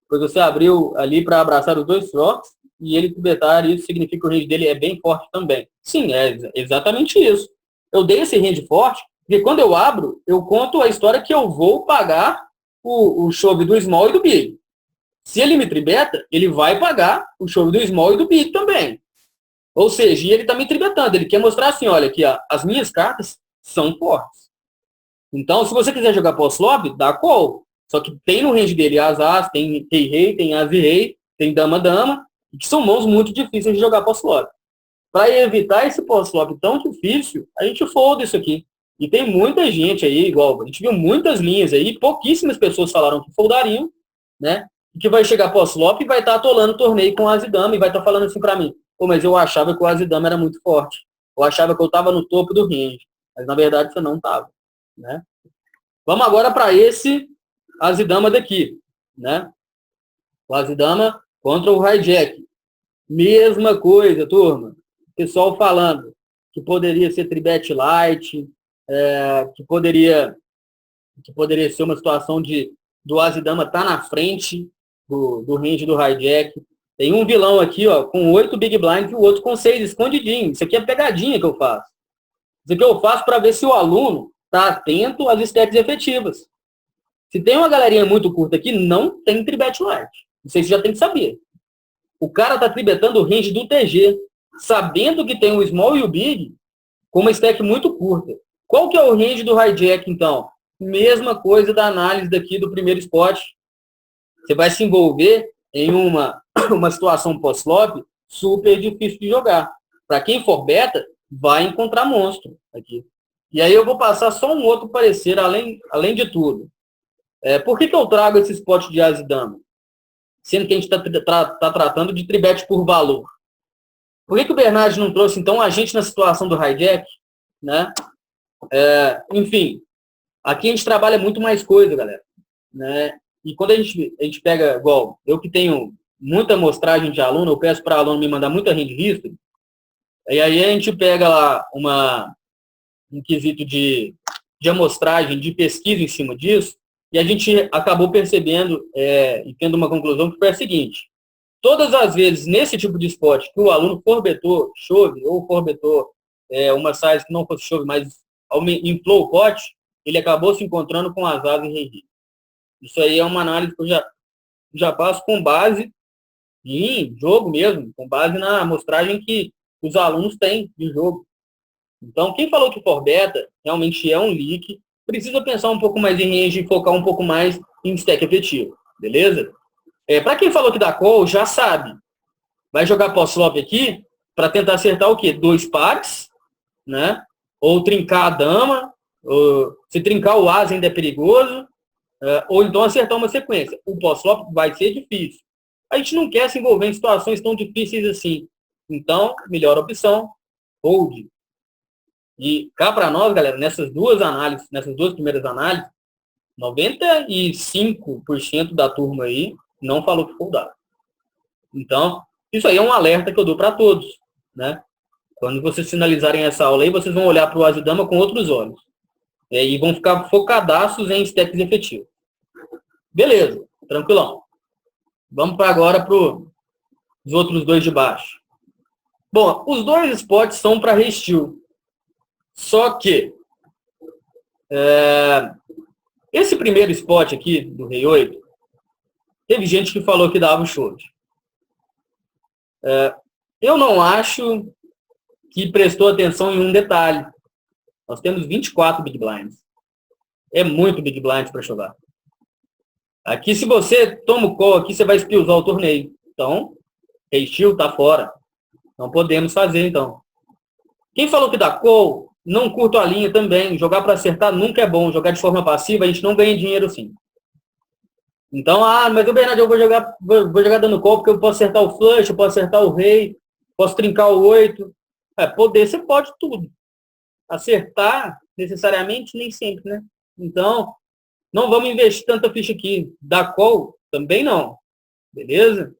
pois você abriu ali para abraçar os dois shorts, e ele tribetar, isso significa que o range dele é bem forte também. Sim, é exatamente isso. Eu dei esse range forte, porque quando eu abro, eu conto a história que eu vou pagar o chove do small e do big. Se ele me tribeta, ele vai pagar o chove do small e do big também. Ou seja, ele está me tribetando. Ele quer mostrar assim, olha, que as minhas cartas são fortes. Então, se você quiser jogar post-flop, dá call. Só que tem no range dele as, tem rei, tem as e rei, tem dama, que são mãos muito difíceis de jogar post-flop. Para evitar esse post-flop tão difícil, a gente folda isso aqui. E tem muita gente aí, igual, a gente viu muitas linhas aí, pouquíssimas pessoas falaram que foldariam, né? E que vai chegar post-flop e vai estar atolando o torneio com as e dama e vai estar falando assim para mim, pô, mas eu achava que o as e dama era muito forte. Eu achava que eu estava no topo do range. Mas, na verdade, você não estava, né? Vamos agora para esse as e dama daqui, né? O as e dama contra o hijack. Mesma coisa, turma. Pessoal falando que poderia ser tribet light, que poderia ser uma situação do as e dama estar na frente do range do hijack. Tem um vilão aqui, ó, com 8 big blinds e o outro com 6 escondidinho. Isso aqui é pegadinha que eu faço. Isso aqui eu faço para ver se o aluno está atento às stacks efetivas. Se tem uma galerinha muito curta aqui, não tem tribet light. Vocês já tem que saber. O cara está tribetando o range do TG, sabendo que tem o small e o big, com uma stack muito curta. Qual que é o range do hijack, então? Mesma coisa da análise daqui do primeiro spot. Você vai se envolver em uma situação post-flop super difícil de jogar. Para quem for beta, vai encontrar monstro aqui. E aí eu vou passar só um outro parecer, além de tudo. Por que eu trago esse spot de as e dama? Sendo que a gente está tratando de tribet por valor. Por que o Bernard não trouxe, então, a gente na situação do hijack? Né? Enfim, aqui a gente trabalha muito mais coisa, galera. Né? E quando a gente pega, igual, eu que tenho muita amostragem de aluno, eu peço para aluno me mandar muita hand history, e aí a gente pega lá um quesito de amostragem, de pesquisa em cima disso, e a gente acabou percebendo e tendo uma conclusão que foi a seguinte: todas as vezes nesse tipo de spot que o aluno forbetou chove, ou forbetou uma size que não fosse chove, mas inflou o pote, ele acabou se encontrando com as asas e rei. Isso aí é uma análise que eu já passo com base em jogo mesmo, com base na amostragem que os alunos têm de jogo. Então, quem falou que for beta realmente é um leak, precisa pensar um pouco mais em range e focar um pouco mais em stack efetivo, beleza? Para quem falou que dá call, já sabe. Vai jogar post-flop aqui para tentar acertar o quê? 2 pares, né? Ou trincar a dama, ou, se trincar o as ainda é perigoso, ou então acertar uma sequência. O post-flop vai ser difícil. A gente não quer se envolver em situações tão difíceis assim. Então, melhor opção, fold. E cá para nós, galera, nessas duas primeiras análises, 95% da turma aí não falou que foldava. Então, isso aí é um alerta que eu dou para todos, né? Quando vocês finalizarem essa aula aí, vocês vão olhar para o As e Dama com outros olhos. E vão ficar focadaços em stacks efetivos. Beleza, tranquilão. Vamos agora para os outros dois de baixo. Bom, os dois spots são para re-steal. Só que esse primeiro spot aqui, do Rei 8, teve gente que falou que dava o short. Eu não acho que prestou atenção em um detalhe. Nós temos 24 Big Blinds. É muito Big Blinds para jogar. Aqui, se você toma o call aqui, você vai espiusar o torneio. Então, Rei-steal está fora. Não podemos fazer, então. Quem falou que dá call, não curto a linha também. Jogar para acertar nunca é bom. Jogar de forma passiva, a gente não ganha dinheiro sim. Então, mas o Bernardo, eu vou jogar dando call porque eu posso acertar o flush, eu posso acertar o rei, posso trincar o 8. Poder, você pode tudo. Acertar, necessariamente, nem sempre, né? Então, não vamos investir tanta ficha aqui. Dar call, também não. Beleza?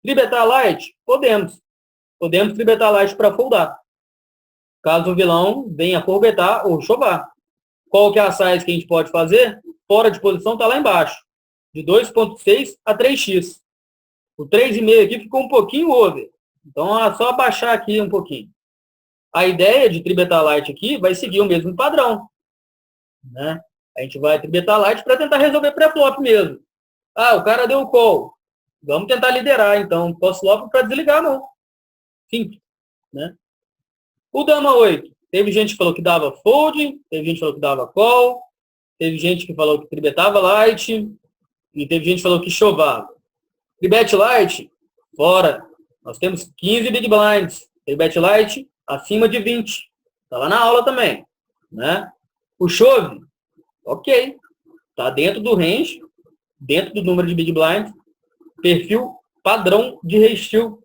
Tribetar light? Podemos. Podemos tribetar light para foldar. Caso o vilão venha forbetar ou chovar. Qual que é a size que a gente pode fazer? Fora de posição está lá embaixo. De 2.6 a 3x. O 3,5 aqui ficou um pouquinho over. Então, é só abaixar aqui um pouquinho. A ideia de tribetar light aqui vai seguir o mesmo padrão. Né? A gente vai tribetar light para tentar resolver pré-flop mesmo. O cara deu o call. Vamos tentar liderar, então. Post-flop para desligar, não. Simples. Né? O Dama 8. Teve gente que falou que dava fold, teve gente que falou que dava call, teve gente que falou que tribetava light, e teve gente que falou que chovava. Tribet light, fora. Nós temos 15 big blinds. Tribet light, acima de 20. Está lá na aula também. Né? O chove, ok. Está dentro do range, dentro do número de big blinds. Perfil padrão de re-steal.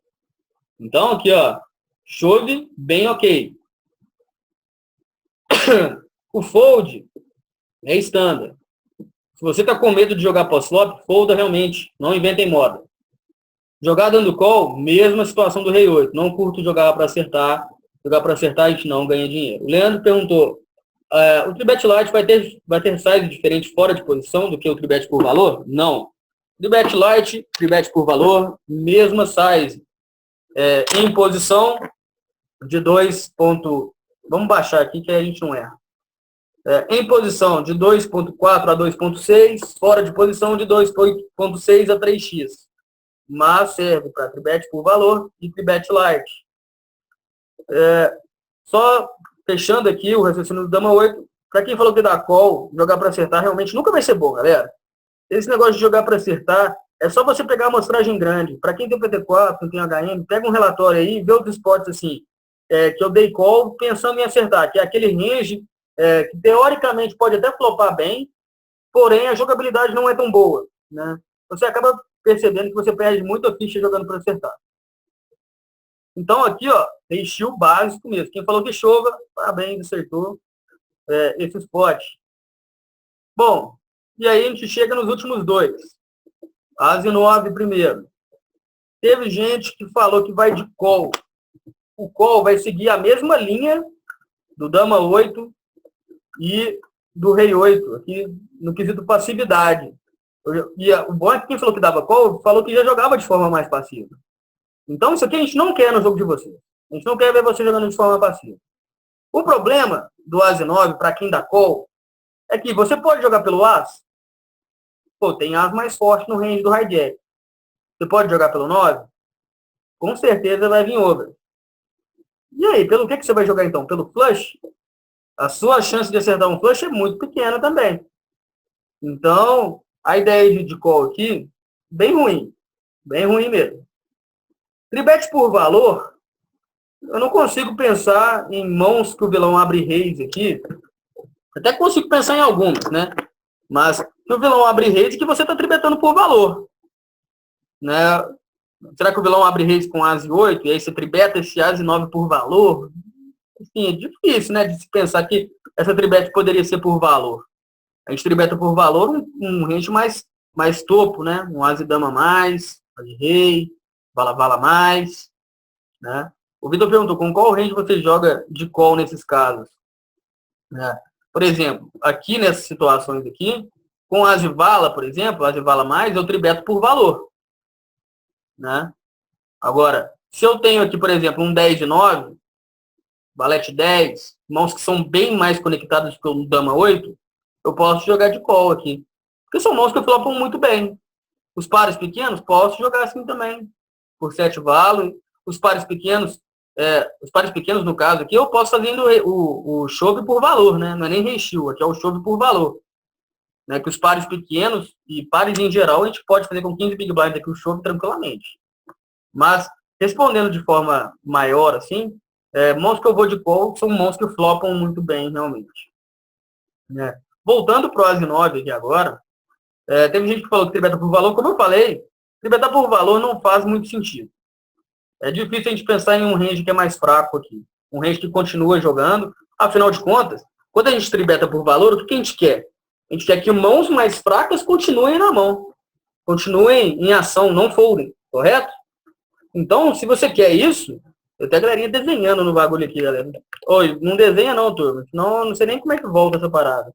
Então, aqui, ó, chove, bem ok. O fold é standard. Se você está com medo de jogar post-flop, folda realmente. Não inventem moda. Jogar dando call, mesma situação do Rei 8. Não curto jogar para acertar. Jogar para acertar, a gente não ganha dinheiro. O Leandro perguntou, o tribet light vai ter size diferente fora de posição do que o tribet por valor? Não. Tribet light, tribet por valor, mesma size. Em posição de 2. Vamos baixar aqui que a gente não erra. Em posição de 2.4 a 2.6, fora de posição de 2.6 a 3x. Mas serve para tribet por valor e tribet light. Só fechando aqui o raciocínio do Dama 8, para quem falou que dá call, jogar para acertar realmente nunca vai ser bom, galera. Esse negócio de jogar para acertar, é só você pegar a amostragem grande. Para quem tem PT4, quem tem HM, pega um relatório aí, vê os spots assim, que eu dei call pensando em acertar, que é aquele range que teoricamente pode até flopar bem, porém a jogabilidade não é tão boa. Né? Você acaba percebendo que você perde muita ficha jogando para acertar. Então aqui, ó, re-steal básico mesmo. Quem falou que chova, parabéns, acertou esse spot. Bom, e aí a gente chega nos últimos dois. As e 9 primeiro. Teve gente que falou que vai de call. O call vai seguir a mesma linha do Dama 8 e do Rei 8, aqui no quesito passividade. E o bom é que quem falou que dava call, falou que já jogava de forma mais passiva. Então isso aqui a gente não quer no jogo de você. A gente não quer ver você jogando de forma passiva. O problema do As e 9, para quem dá call, é que você pode jogar pelo As. Tem As mais forte no range do hijack. Você pode jogar pelo 9? Com certeza vai vir over. E aí, pelo que você vai jogar então? Pelo flush? A sua chance de acertar um flush é muito pequena também. Então, a ideia de call aqui, bem ruim. Bem ruim mesmo. Tribet por valor, eu não consigo pensar em mãos que o vilão abre raise aqui. Até consigo pensar em algumas, né? Mas que o vilão abre raise que você está tribetando por valor. Né? Será que o vilão abre reis com As e 8 e aí você tribeta esse As e 9 por valor? Assim, é difícil, né, de se pensar que essa tribete poderia ser por valor. A gente tribeta por valor um range mais topo, né? Um As e Dama mais, As de Rei, Vala mais, né? O Vitor perguntou, com qual range você joga de call nesses casos? Né? Por exemplo, aqui nessas situações aqui, com As de Vala, por exemplo, As de Vala mais, eu tribeto por valor, né? Agora, se eu tenho aqui, por exemplo, um 10 de 9, valete 10, mãos que são bem mais conectadas que o Dama 8, eu posso jogar de call aqui. Porque são mãos que flopam muito bem. Os pares pequenos, posso jogar assim também. Por 7 valo. Os pares pequenos, no caso aqui, eu posso fazendo o chove por valor, né? Não é nem rechiu, aqui é o chove por valor. Né? Que os pares pequenos e pares em geral, a gente pode fazer com 15 big blinds aqui o chove tranquilamente. Mas, respondendo de forma maior, assim, mãos que eu vou de call são mãos que flopam muito bem, realmente. Né? Voltando para o As 9 aqui agora, teve gente que falou que tribeta por valor. Como eu falei, tribetar por valor não faz muito sentido. É difícil a gente pensar em um range que é mais fraco aqui. Um range que continua jogando. Afinal de contas, quando a gente tribeta por valor, o que a gente quer? A gente quer que mãos mais fracas continuem na mão. Continuem em ação, não foldem. Correto? Então, se você quer isso, eu até galerinha desenhando no bagulho aqui, galera. Oi, não desenha não, turma. Senão eu não sei nem como é que volta essa parada.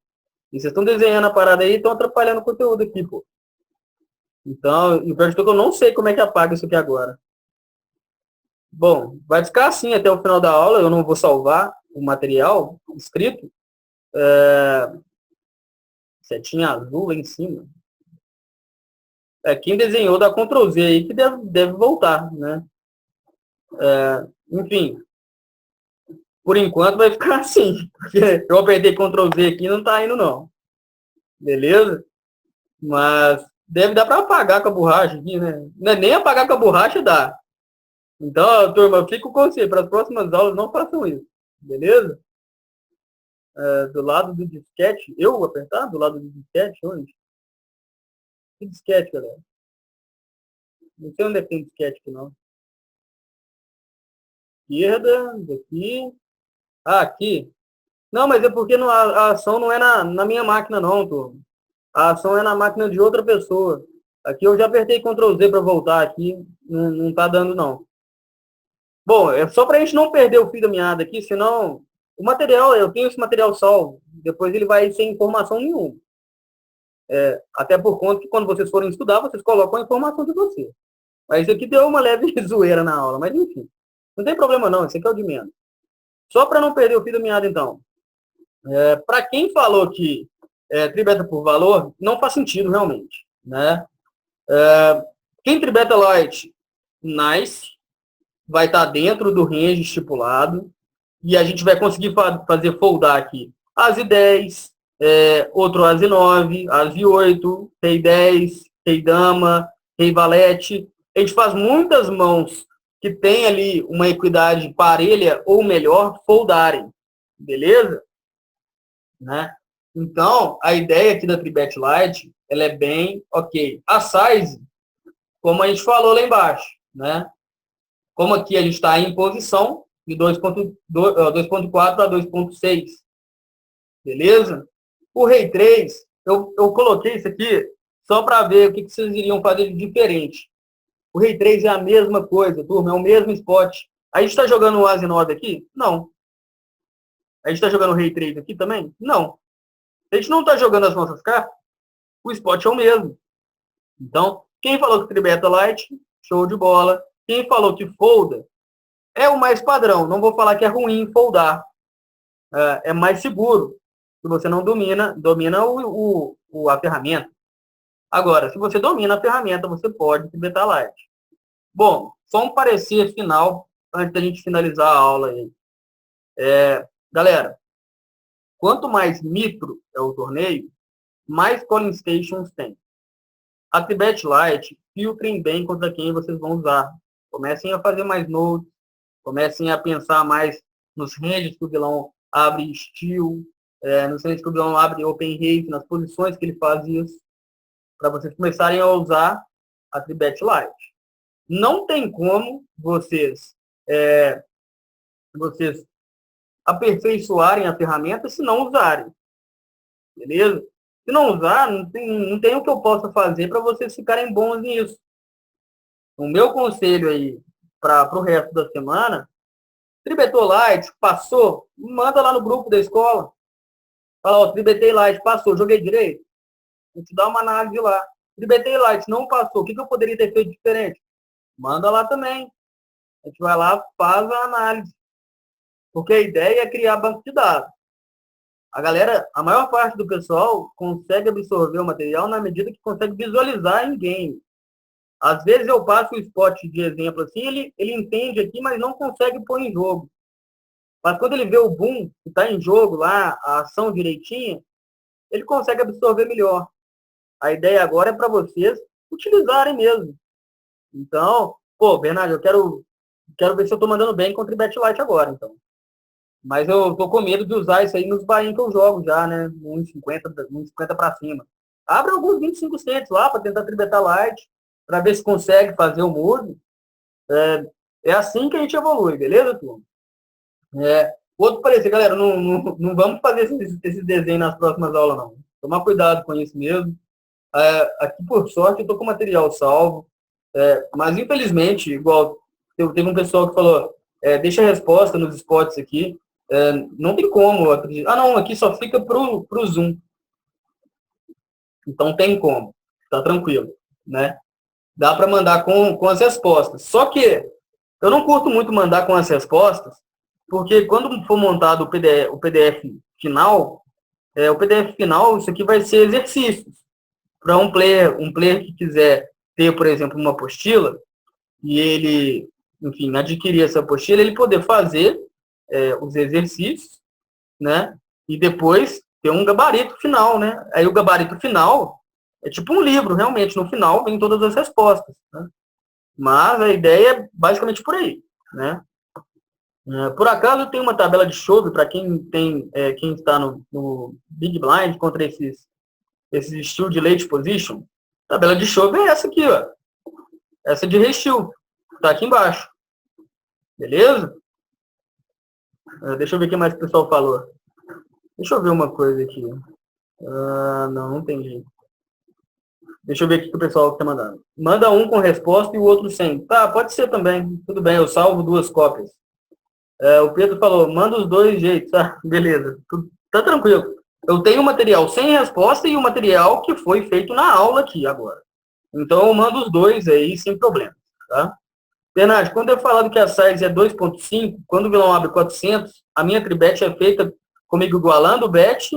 E vocês estão desenhando a parada aí e estão atrapalhando o conteúdo aqui, pô. Então, e o pior de tudo, eu não sei como é que apaga isso aqui agora. Bom, vai ficar assim até o final da aula. Eu não vou salvar o material escrito. Setinha azul lá em cima. Quem desenhou dá Ctrl Z aí que deve voltar, né? Enfim, por enquanto vai ficar assim. Porque eu apertei Ctrl Z aqui e não tá indo não. Beleza? Mas deve dar para apagar com a borracha aqui, né? Não é nem apagar com a borracha, dá. Então, turma, eu fico com você. Para as próximas aulas, não façam isso. Beleza? Do lado do disquete. Eu vou apertar? Do lado do disquete? Onde? Que disquete, galera? Não sei onde é que tem disquete aqui, não. Esquerda, aqui. Ah, aqui. Não, mas é porque a ação não é na minha máquina, não, turma. A ação é na máquina de outra pessoa. Aqui eu já apertei Ctrl Z para voltar aqui. Não tá dando, não. Bom, é só para a gente não perder o fio da meada aqui, senão o material, eu tenho esse material salvo, depois ele vai sem informação nenhuma. Até por conta que quando vocês forem estudar, vocês colocam a informação de vocês. Mas isso aqui deu uma leve zoeira na aula, mas enfim. Não tem problema não, isso aqui é o de menos. Só para não perder o fio da meada, então. Para quem falou que tribeta por valor, não faz sentido realmente. Né? Quem tribeta light, nice, vai estar dentro do range estipulado e a gente vai conseguir fazer foldar aqui As e 10, outro As e 9, As e 8, Rei 10, Rei Dama, Rei Valete. A gente faz muitas mãos que tem ali uma equidade parelha ou melhor foldarem. Beleza? Né? Então, a ideia aqui da Tribet Lite, ela é bem ok. A size, como a gente falou lá embaixo, né? Como aqui a gente está em posição de 2.4 a 2.6. Beleza? O Rei 3, eu coloquei isso aqui só para ver o que vocês iriam fazer de diferente. O Rei 3 é a mesma coisa, turma, é o mesmo spot. A gente está jogando o As e 9 aqui? Não. A gente está jogando o Rei 3 aqui também? Não. A gente não está jogando as nossas cartas? O spot é o mesmo. Então, quem falou que tribeta light, show de bola. Quem falou que folda, é o mais padrão. Não vou falar que é ruim foldar. É mais seguro. Se você não domina a ferramenta. Agora, se você domina a ferramenta, você pode tribetar light. Bom, só um parecer final, antes da gente finalizar a aula aí. Galera, quanto mais mitro é o torneio, mais calling stations tem. A Tribet Lite, filtrem bem contra quem vocês vão usar. Comecem a fazer mais notes, comecem a pensar mais nos ranges que o vilão abre steel, nos ranges que o vilão abre open race, nas posições que ele faz isso, para vocês começarem a usar a Tribet Lite. Não tem como vocês aperfeiçoarem a ferramenta se não usarem, beleza? Se não usar, não tem o que eu possa fazer para vocês ficarem bons nisso. O meu conselho aí para o resto da semana, tribetou light, passou, manda lá no grupo da escola. Fala, ó, tribetei light, passou, joguei direito. A gente dá uma análise lá. Tribetei light, não passou, o que eu poderia ter feito diferente? Manda lá também. A gente vai lá, faz a análise. Porque a ideia é criar banco de dados. A maior parte do pessoal consegue absorver o material na medida que consegue visualizar em game. Às vezes eu passo o spot de exemplo assim, ele entende aqui, mas não consegue pôr em jogo. Mas quando ele vê o boom, que está em jogo lá, a ação direitinha, ele consegue absorver melhor. A ideia agora é para vocês utilizarem mesmo. Então, pô, Bernardo, eu quero ver se eu estou mandando bem contra o Bet Light agora, então. Mas eu tô com medo de usar isso aí nos buy que eu jogo já, né? 1,50 para cima. Abre alguns 25 centos lá para tentar tribetar light, para ver se consegue fazer o move. É assim que a gente evolui, beleza, turma? Outro parecer, galera, não vamos fazer esse desenho nas próximas aulas, não. Tomar cuidado com isso mesmo. Aqui, por sorte, eu tô com material salvo. Mas, infelizmente, igual teve um pessoal que falou, deixa a resposta nos spots aqui. Não tem como, acredito. Ah, não, aqui só fica pro Zoom. Então tem como. Tá tranquilo, né? Dá para mandar com as respostas. Só que eu não curto muito mandar com as respostas, porque quando for montado o PDF final, isso aqui vai ser exercícios. Para um player que quiser ter, por exemplo, uma apostila, e ele, enfim, adquirir essa apostila, ele poder fazer os exercícios, né? E depois ter um gabarito final, né? Aí o gabarito final é tipo um livro, realmente. No final vem todas as respostas, né? Mas a ideia é basicamente por aí, né? Por acaso tem uma tabela de Chove para quem está no Big Blind contra esses estilo de late position. A tabela de Chove é essa aqui, ó. Essa de Restil. Tá aqui embaixo. Beleza? Deixa eu ver o que mais o pessoal falou. Deixa eu ver uma coisa aqui. Não tem jeito. Deixa eu ver o que o pessoal está mandando. Manda um com resposta e o outro sem. Tá, pode ser também. Tudo bem, eu salvo 2 cópias. O Pedro falou, manda os 2 jeitos. Tá, beleza. Tá tranquilo. Eu tenho o material sem resposta e o material que foi feito na aula aqui agora. Então eu mando os 2 aí sem problema. Tá? Bernardo, quando eu falado que a size é 2.5, quando o vilão abre 400, a minha tribet é feita comigo igualando o bet,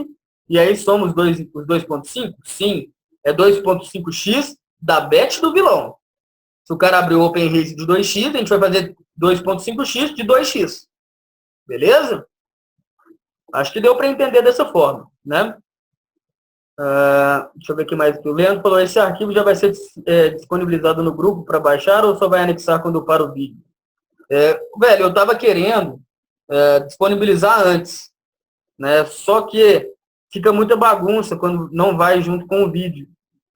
e aí somos os 2.5? Sim, é 2.5x da bet do vilão. Se o cara abrir o open raise de 2x, a gente vai fazer 2.5x de 2x. Beleza? Acho que deu para entender dessa forma, né? Deixa eu ver aqui mais. O Leandro falou, esse arquivo já vai ser disponibilizado no grupo para baixar ou só vai anexar quando para o vídeo? Velho, eu estava querendo disponibilizar antes, né? Só que fica muita bagunça quando não vai junto com o vídeo.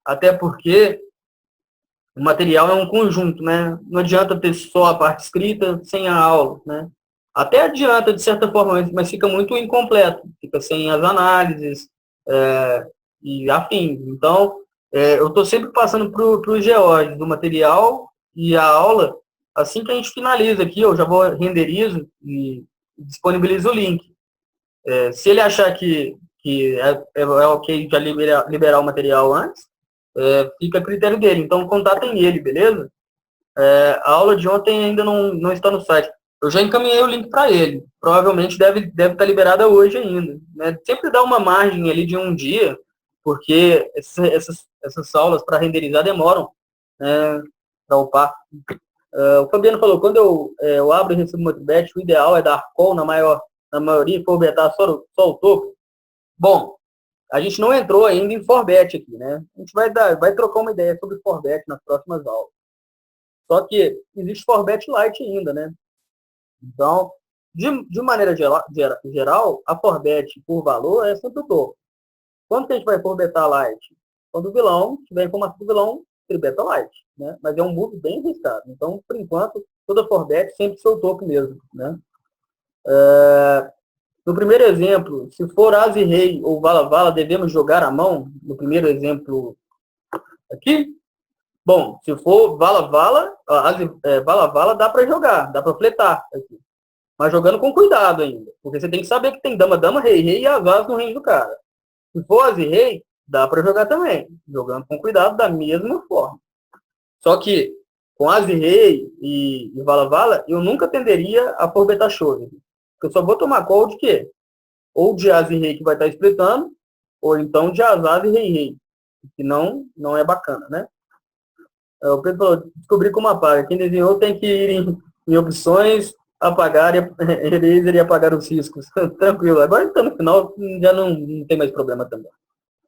Até porque o material é um conjunto, né? Não adianta ter só a parte escrita sem a aula, né? Até adianta, de certa forma, mas fica muito incompleto. Fica sem as análises e afins. Então, eu estou sempre passando para o George do material e a aula. Assim que a gente finaliza aqui, eu já vou renderizo e disponibilizo o link. Se ele achar que é ok já liberar o material antes, fica a critério dele. Então, contatem ele, beleza? A aula de ontem ainda não está no site. Eu já encaminhei o link para ele. Provavelmente deve estar liberada hoje ainda. Né? Sempre dá uma margem ali de um dia, porque essas aulas para renderizar demoram, né, para upar. O Fabiano falou, quando eu abro e recebo uma bet, o ideal é dar call na maioria e forbetar só o topo. Bom, a gente não entrou ainda em forbet aqui, né? A gente vai trocar uma ideia sobre forbet nas próximas aulas. Só que existe forbet light ainda, né? Então, de maneira geral, a forbet por valor é sempre o topo. Quando que a gente vai forbetar light? Quando o vilão tiver informação do vilão tribeta light, né? Mas é um move bem arriscado. Então, por enquanto, toda forbet sempre seu topo mesmo, né? No primeiro exemplo, se for As e Rei ou Vala-Vala, devemos jogar a mão? No primeiro exemplo aqui? Bom, se for Vala-Vala, Vala-Vala dá para jogar, dá para fletar aqui. Mas jogando com cuidado ainda. Porque você tem que saber que tem dama, dama, rei, rei e as no range do cara. Se for As e Rei, dá para jogar também. Jogando com cuidado da mesma forma. Só que com As e Rei e Vala-Vala, eu nunca tenderia a forbetar chove. Eu só vou tomar call de quê? Ou de As e Rei que vai estar splitando, ou então de As e Rei, rei. Que não é bacana, né? O Pedro falou, descobri como apaga. Quem desenhou tem que ir em opções, apagar eraser e apagar os riscos. Tranquilo. Agora está no final, já não tem mais problema também.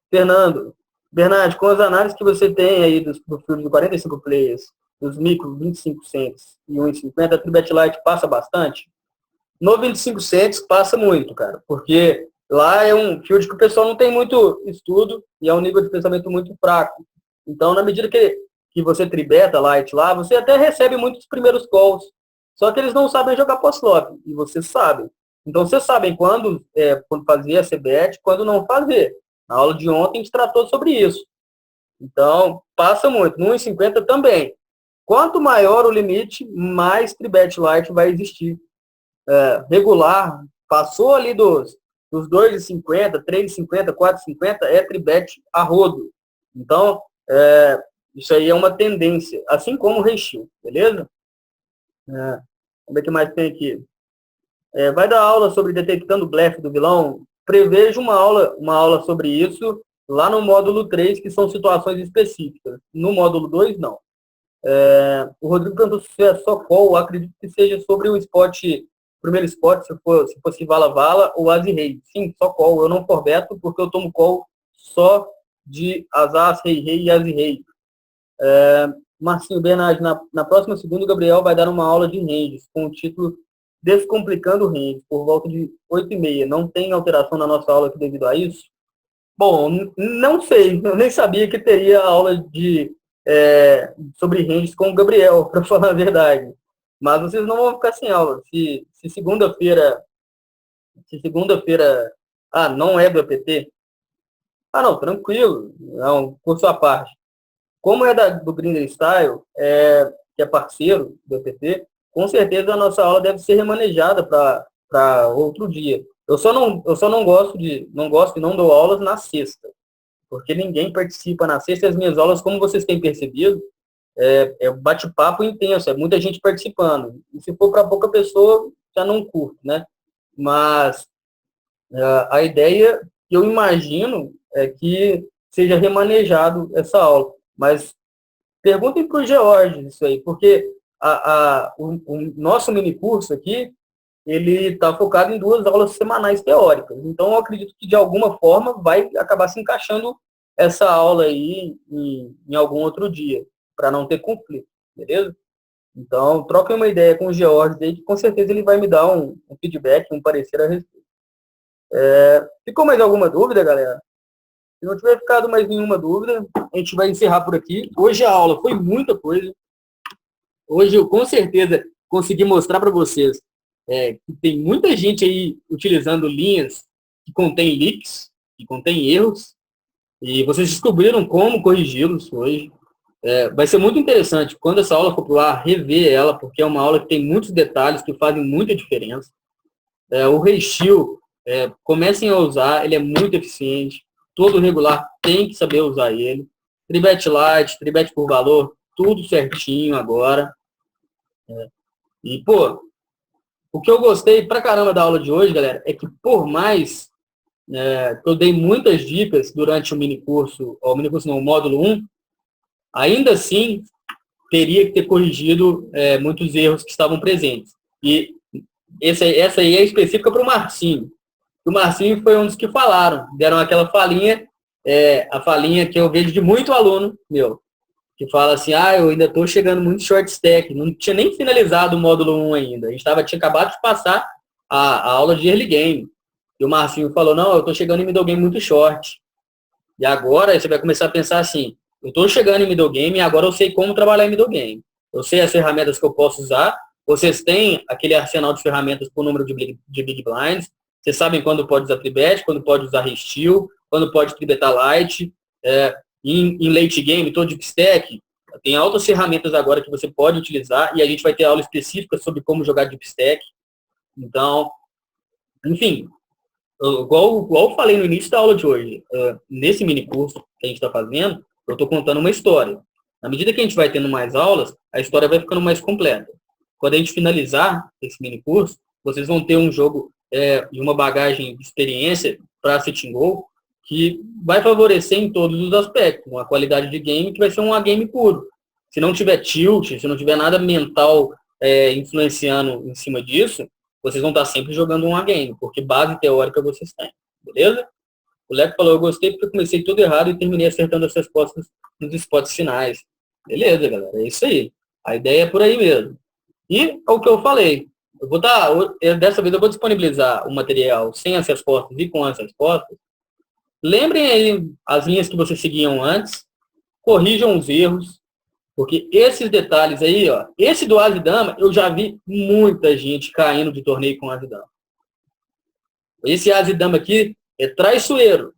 Fernando, Bernardo, com as análises que você tem aí do filme de 45 players, dos micros 25 cents e 1,50, a Tribet Lite passa bastante? No 25 cents passa muito, cara, porque lá é um field que o pessoal não tem muito estudo e é um nível de pensamento muito fraco. Então, na medida que você tribeta light lá, você até recebe muitos primeiros calls, só que eles não sabem jogar post-flop, e vocês sabem. Então, vocês sabem quando fazer a CBET, quando não fazer. Na aula de ontem a gente tratou sobre isso. Então, passa muito. No 1,50 também. Quanto maior o limite, mais tribet light vai existir. Regular, passou ali dos 2,50, 3,50, 4,50, é tribet a rodo. Então, isso aí é uma tendência, assim como o recheio, beleza? Vamos ver o que mais tem aqui. Vai dar aula sobre detectando blefe do vilão? Prevejo uma aula sobre isso lá no módulo 3, que são situações específicas. No módulo 2, não. O Rodrigo perguntou se é só call, acredito que seja sobre o primeiro spot, se fosse Vala-Vala ou As e Rei. Sim, só call. Eu não forbeto porque eu tomo call só de As, Rei, Rei e As e Rei. Marcinho Bernardi, na próxima segunda, o Gabriel vai dar uma aula de ranges, com o título Descomplicando Ranges, por volta de 8h30. Não tem alteração na nossa aula aqui devido a isso? Bom, não sei. Eu nem sabia que teria aula sobre ranges com o Gabriel, para falar a verdade. Mas vocês não vão ficar sem aula. Se segunda-feira... não é do EPT? Não, tranquilo. É um curso à parte. Como é do Grinder Style, que é parceiro do EPT, com certeza a nossa aula deve ser remanejada para outro dia. Eu só não gosto e não dou aulas na sexta, porque ninguém participa na sexta. E as minhas aulas, como vocês têm percebido, é bate-papo intenso, é muita gente participando. E se for para pouca pessoa, já não curto, né? Mas a ideia que eu imagino é que seja remanejado essa aula. Mas perguntem para o George isso aí, porque o nosso mini curso aqui, ele está focado em 2 aulas semanais teóricas. Então, eu acredito que, de alguma forma, vai acabar se encaixando essa aula aí em algum outro dia, para não ter conflito, beleza? Então, troquem uma ideia com o George aí, que com certeza ele vai me dar um feedback, um parecer a respeito. Ficou mais alguma dúvida, galera? Se não tiver ficado mais nenhuma dúvida, a gente vai encerrar por aqui. Hoje a aula foi muita coisa. Hoje eu, com certeza, consegui mostrar para vocês que tem muita gente aí utilizando linhas que contêm leaks, que contêm erros, e vocês descobriram como corrigi-los hoje. Vai ser muito interessante, quando essa aula for para o ar, rever ela, porque é uma aula que tem muitos detalhes que fazem muita diferença. O recheio, comecem a usar, ele é muito eficiente. Todo regular tem que saber usar ele. Tribet light, tribet por valor, tudo certinho agora. E, pô, o que eu gostei pra caramba da aula de hoje, galera, é que por mais que eu dei muitas dicas durante o minicurso, o módulo 1, ainda assim teria que ter corrigido muitos erros que estavam presentes. E essa aí é específica para o Marcinho. O Marcinho foi um dos que falaram, deram aquela falinha, a falinha que eu vejo de muito aluno meu, que fala assim, eu ainda estou chegando muito short stack, não tinha nem finalizado o módulo 1 ainda, a gente tinha acabado de passar a aula de early game, e o Marcinho falou, não, eu estou chegando em middle game muito short, e agora você vai começar a pensar assim, eu estou chegando em middle game e agora eu sei como trabalhar em middle game. Eu sei as ferramentas que eu posso usar. Vocês têm aquele arsenal de ferramentas por número de big blinds. Vocês sabem quando pode usar tribet, quando pode usar resteel, quando pode tribetar light. Em late game, todo deep stack, tem altas ferramentas agora que você pode utilizar e a gente vai ter aula específica sobre como jogar deep stack. Então, enfim, igual eu falei no início da aula de hoje, nesse mini curso que a gente está fazendo, eu estou contando uma história. Na medida que a gente vai tendo mais aulas, a história vai ficando mais completa. Quando a gente finalizar esse mini curso, vocês vão ter um jogo e uma bagagem de experiência para Sitting Go que vai favorecer em todos os aspectos. Uma qualidade de game que vai ser um game puro. Se não tiver tilt, se não tiver nada mental influenciando em cima disso, vocês vão estar sempre jogando um game, porque base teórica vocês têm. Beleza? O Leco falou, eu gostei porque eu comecei tudo errado e terminei acertando as respostas nos spots finais. Beleza, galera? É isso aí. A ideia é por aí mesmo. E é o que eu falei. Dessa vez eu vou disponibilizar o material sem as respostas e com as respostas. Lembrem aí as linhas que vocês seguiam antes. Corrijam os erros. Porque esses detalhes aí, ó, esse do As e Dama, eu já vi muita gente caindo de torneio com As e Dama. Esse As e Dama aqui é traiçoeiro.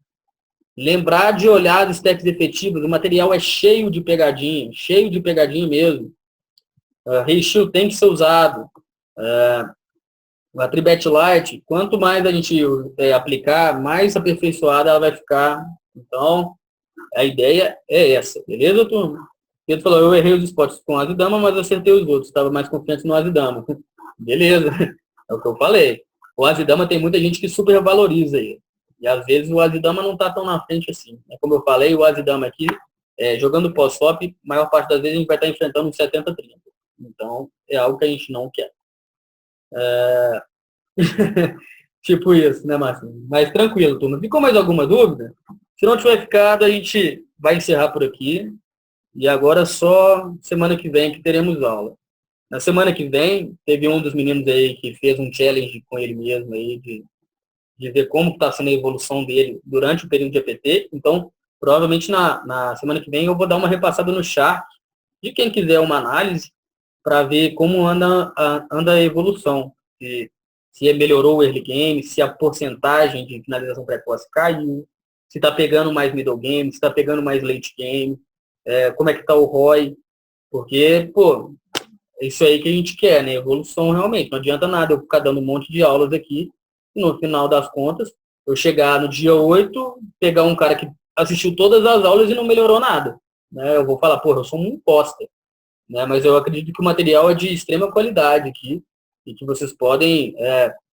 Lembrar de olhar os stacks efetivos, o material é cheio de pegadinha mesmo. Ratio tem que ser usado. A Tribet Lite, quanto mais a gente aplicar, mais aperfeiçoada ela vai ficar. Então, a ideia é essa, beleza, turma? Pedro falou, eu errei os spots com As e Dama, mas acertei os outros. Estava mais confiante no As e Dama. Beleza, é o que eu falei. O As e Dama tem muita gente que super valoriza ele. E às vezes o As e Dama não está tão na frente assim. Como eu falei, o As e Dama aqui, jogando pós-flop, a maior parte das vezes a gente vai estar enfrentando um 70-30. Então, é algo que a gente não quer. Tipo isso, né, Márcio? Mas tranquilo, turma. Ficou mais alguma dúvida? Se não tiver ficado, a gente vai encerrar por aqui. E agora só semana que vem que teremos aula. Na semana que vem, teve um dos meninos aí que fez um challenge com ele mesmo aí, de ver como está sendo a evolução dele durante o período de APT. Então, provavelmente na semana que vem eu vou dar uma repassada no chat de quem quiser uma análise para ver como anda a evolução. Se melhorou o early game, se a porcentagem de finalização precoce caiu, se está pegando mais middle game, se está pegando mais late game, como é que está o ROI, porque, pô, é isso aí que a gente quer, né? Evolução realmente. Não adianta nada eu ficar dando um monte de aulas aqui e no final das contas, eu chegar no dia 8, pegar um cara que assistiu todas as aulas e não melhorou nada. Né? Eu vou falar, pô, eu sou um imposter. Né? Mas eu acredito que o material é de extrema qualidade aqui e que vocês podem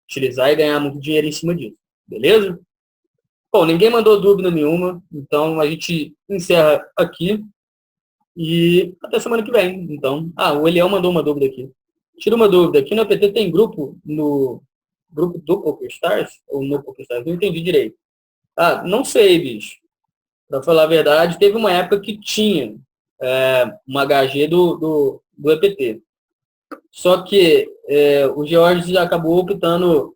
utilizar e ganhar muito dinheiro em cima disso. Beleza? Bom, ninguém mandou dúvida nenhuma, então a gente encerra aqui e até semana que vem. Então, o Eliel mandou uma dúvida aqui. Tira uma dúvida. Aqui no APT tem grupo do PokerStars ou no PokerStars? Não entendi direito. Não sei, bicho. Para falar a verdade, teve uma época que tinha uma HG do EPT. Só que o George acabou optando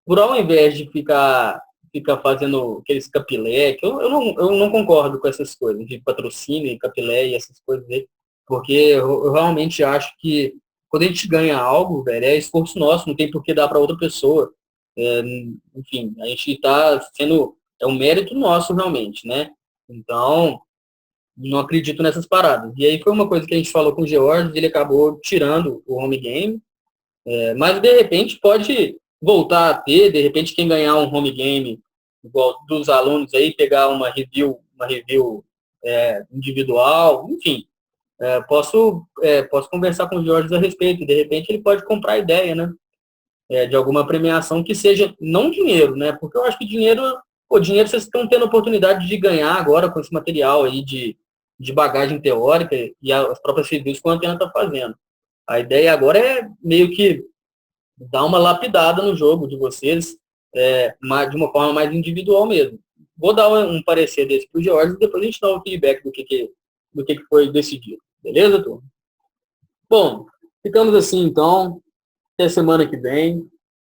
por, ao invés de ficar fazendo aqueles capilé, que eu não concordo com essas coisas, de patrocínio e capilé e essas coisas aí, porque eu realmente acho que quando a gente ganha algo, velho, é esforço nosso, não tem por que dar para outra pessoa. Enfim, a gente está sendo, é um mérito nosso realmente, né? Então, não acredito nessas paradas. E aí foi uma coisa que a gente falou com o George, ele acabou tirando o home game, mas de repente pode voltar a ter, de repente quem ganhar um home game igual dos alunos aí, pegar uma review individual, enfim, posso conversar com o Jorge a respeito, de repente ele pode comprar a ideia, né? De alguma premiação que seja, não dinheiro, né? Porque eu acho que dinheiro vocês estão tendo a oportunidade de ganhar agora com esse material aí de bagagem teórica e as próprias reviews que a Antena está fazendo. A ideia agora é meio que dar uma lapidada no jogo de vocês, de uma forma mais individual mesmo. Vou dar um parecer desse para o George e depois a gente dá o feedback do que foi decidido. Beleza, turma? Bom, ficamos assim então. Até semana que vem.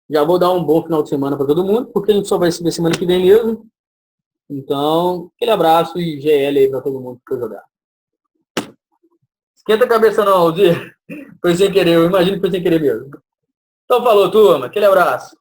Já vou dar um bom final de semana para todo mundo, porque a gente só vai se ver semana que vem mesmo. Então, aquele abraço e GL aí para todo mundo que for jogar. Esquenta a cabeça não, Aldir. Foi sem querer, eu imagino que foi sem querer mesmo. Então falou, turma. Aquele abraço.